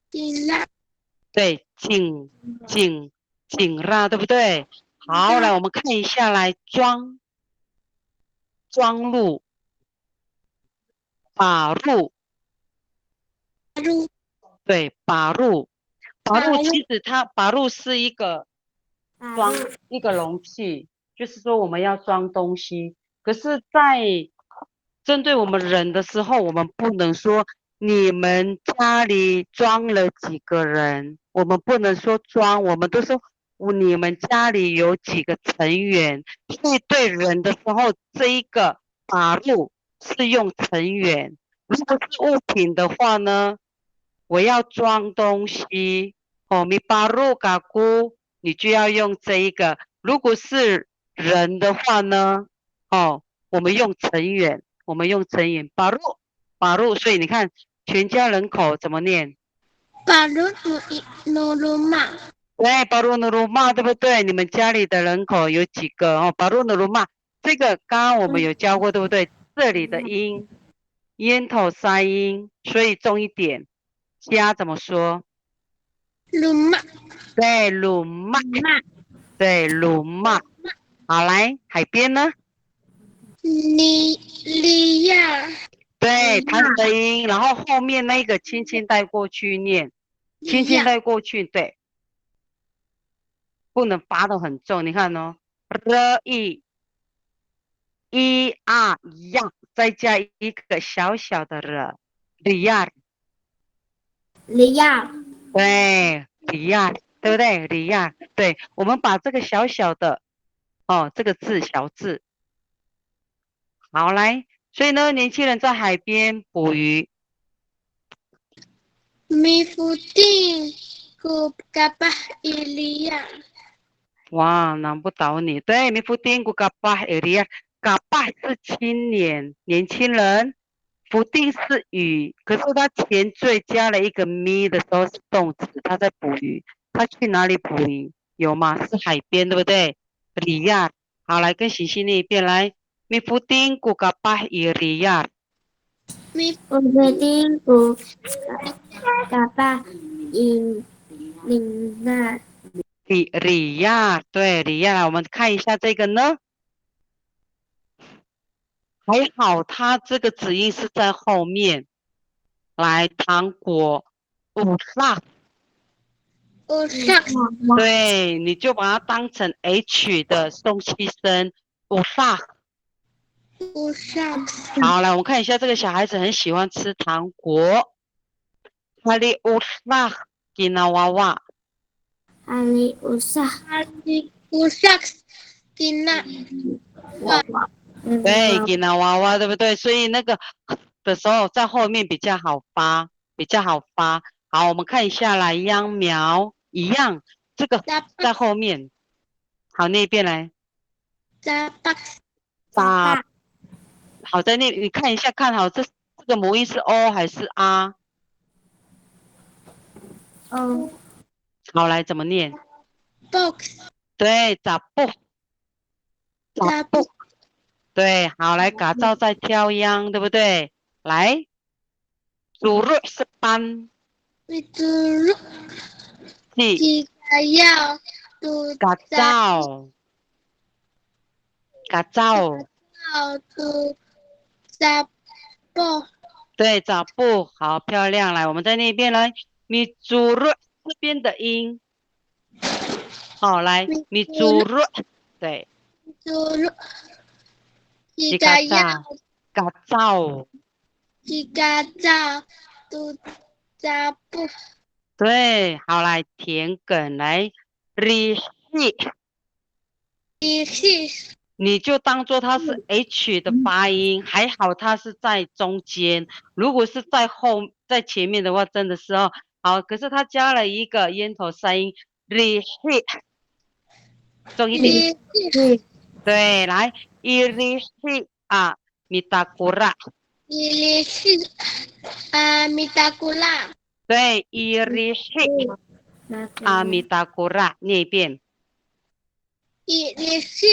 Speaker 4: 吉拉
Speaker 1: 对，请让，对不对？好，来，我们看一下来，庄路，把路，
Speaker 4: 路
Speaker 1: 对，把路其实把路是一个装一个容器，就是说我们要装东西。可是，在针对我们人的时候，我们不能说你们家里装了几个人，我们不能说装，我们都说你们家里有几个成员。所以对人的时候，这一个把路是用成员。如果是物品的话呢，我要装东西，哦，米巴路嘎咕，你就要用这一个。如果是人的话呢，哦，我们用成员，巴路，所以你看全家人口怎么念？
Speaker 4: 巴鲁努鲁玛
Speaker 1: 对，巴鲁努鲁玛，对不对？你们家里的人口有几个？哦，巴鲁努鲁玛，这个刚刚我们有教过，对不对？这里的音，咽头塞音，所以重一点。家怎么说？
Speaker 4: 鲁玛
Speaker 1: 对，鲁玛，对，鲁玛。好，来，海边呢？
Speaker 4: 利亚
Speaker 1: 对，弹舌音，然后后面那个轻轻带过去念。轻轻带过去，对，不能发的很重。你看哦，r i r 呀，再加一个小小的 r，
Speaker 3: 利亚，
Speaker 1: 对，里亚，对不对？里亚，对，我们把这个小小的哦，这个字小字，好来，所以呢，年轻人在海边捕鱼，
Speaker 4: 米福丁古嘎巴伊利亚，
Speaker 1: 哇，难不倒你。对，米福丁古嘎巴埃利亚，嘎巴是青年，年轻人，福丁是鱼，可是他前缀加了一个咪的时候是动词，他在捕鱼，他去哪里捕鱼？有吗？是海边，对不对？里亚，好，来跟喜喜念一遍来。米福丁古嘎巴伊利亚，
Speaker 4: 米
Speaker 3: 我决定不嘎巴伊琳娜，
Speaker 1: 里亚，对，里亚，我们看一下这个呢。还好，它这个子音是在后面。来，糖果，五萨，
Speaker 4: 乌萨
Speaker 1: 对，你就把它当成 H 的送气声，五萨。
Speaker 4: 乌萨
Speaker 1: 好，来，我们看一下这个小孩子很喜欢吃糖果。哈利乌萨，吉纳娃娃，
Speaker 3: 阿里乌萨，
Speaker 4: 阿里乌萨吉纳
Speaker 1: 对，吉纳娃娃，对不对？所以那个的时候在后面比较好发，比较好发。好，我们看一下来，秧苗一样，这个在后面。好，那一边来。
Speaker 4: 扎巴
Speaker 1: 打，好在那，你看一下，看好这个母音是 O 还是 R？
Speaker 3: 哦，
Speaker 1: 好，来怎么念？
Speaker 4: box
Speaker 1: 对，咋不？
Speaker 4: 扎布
Speaker 1: 对，好，来改造再挑秧，对不对？来，主日是班，
Speaker 4: 米猪肉
Speaker 1: 是
Speaker 4: 几个要都
Speaker 1: 改造，改造，
Speaker 4: 要都扎布
Speaker 1: 对，咋不？好漂亮，来，我们在那边来，米主日这边的音，好，来，米主日，对，
Speaker 4: 猪肉几
Speaker 1: 几
Speaker 4: 个要
Speaker 1: 个造，改造。
Speaker 4: 几个要都扎布
Speaker 1: 对，好来田埂来，ri
Speaker 4: 一是
Speaker 1: 你就当做它是 H 的发音，还好它是在中间。如果是在前面的话，真的是哦，好，可是它加了一个咽头塞音，ri 重一点，对，来，iri 啊，米达古拉，
Speaker 4: 一是米达古拉
Speaker 1: 对，iri 啊，米达古拉，念一遍。
Speaker 4: 一是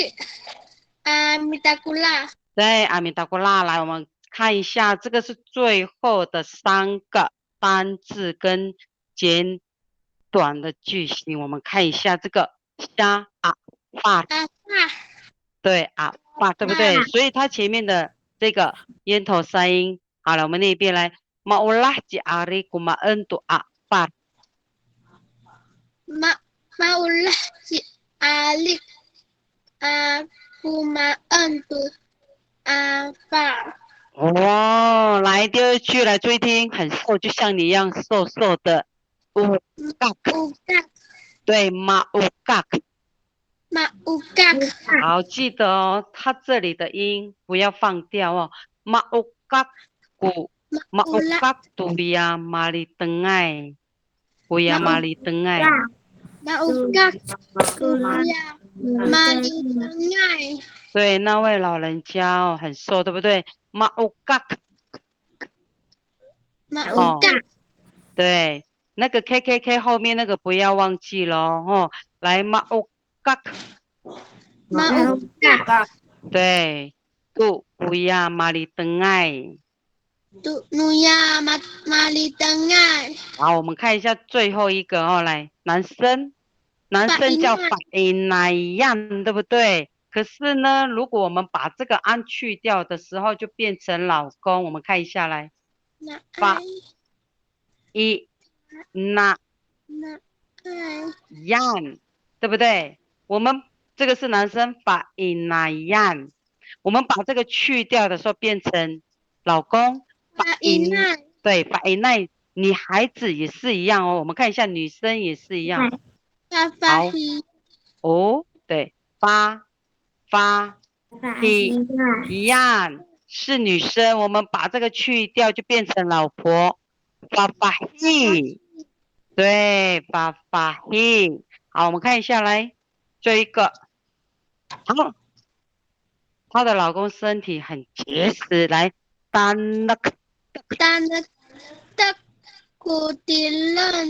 Speaker 4: 米达古拉
Speaker 1: 对，阿米达古拉，来，我们看一下，这个是最后的3个单字跟简短的句型。我们看一下这个虾啊发，
Speaker 4: 啊
Speaker 1: 对啊发，对不对？所以它前面的这个咽头塞音，好了，我们那边来，马乌拉吉阿里古马恩杜啊发，
Speaker 4: 马乌拉吉阿里古马恩杜法
Speaker 1: 哦，来第2句来注意听，很瘦，就像你一样瘦瘦的乌嘎，
Speaker 4: 乌嘎
Speaker 1: 对马乌嘎。
Speaker 4: 马乌嘎
Speaker 1: 好，记得哦，它这里的音不要放掉哦。马乌嘎古，马乌嘎杜呀马里登爱，不呀马里登爱。
Speaker 4: 马乌嘎古呀马里登爱
Speaker 1: 对，那位老人家哦，很瘦，对不对？马乌嘎，
Speaker 4: 马乌嘎
Speaker 1: 对，那个 KKK 后面那个不要忘记了哦。来，马乌嘎，
Speaker 4: 马乌嘎
Speaker 1: 对，不呀马里登爱。
Speaker 4: 杜努呀马里登爱
Speaker 1: 好，我们看一下最后一个哦，来，男生叫法因奈样，对不对？可是呢，如果我们把这个安去掉的时候，就变成老公。我们看一下来，法一那
Speaker 4: 那爱
Speaker 1: yan，对不对？我们这个是男生把 inayan，我们把这个去掉的时候变成老公把
Speaker 4: 把一奈
Speaker 1: 对，把 inay，女孩子也是一样哦。我们看一下女生也是一样
Speaker 4: 发发希
Speaker 1: 哦，对，发
Speaker 3: 发
Speaker 1: 希
Speaker 3: 希那
Speaker 1: 一样是女生，我们把这个去掉就变成老婆，发发希，对，发发希。好，我们看一下来，这一个，好，她的老公身体很结实，来，单那个
Speaker 4: 丹的的古迪勒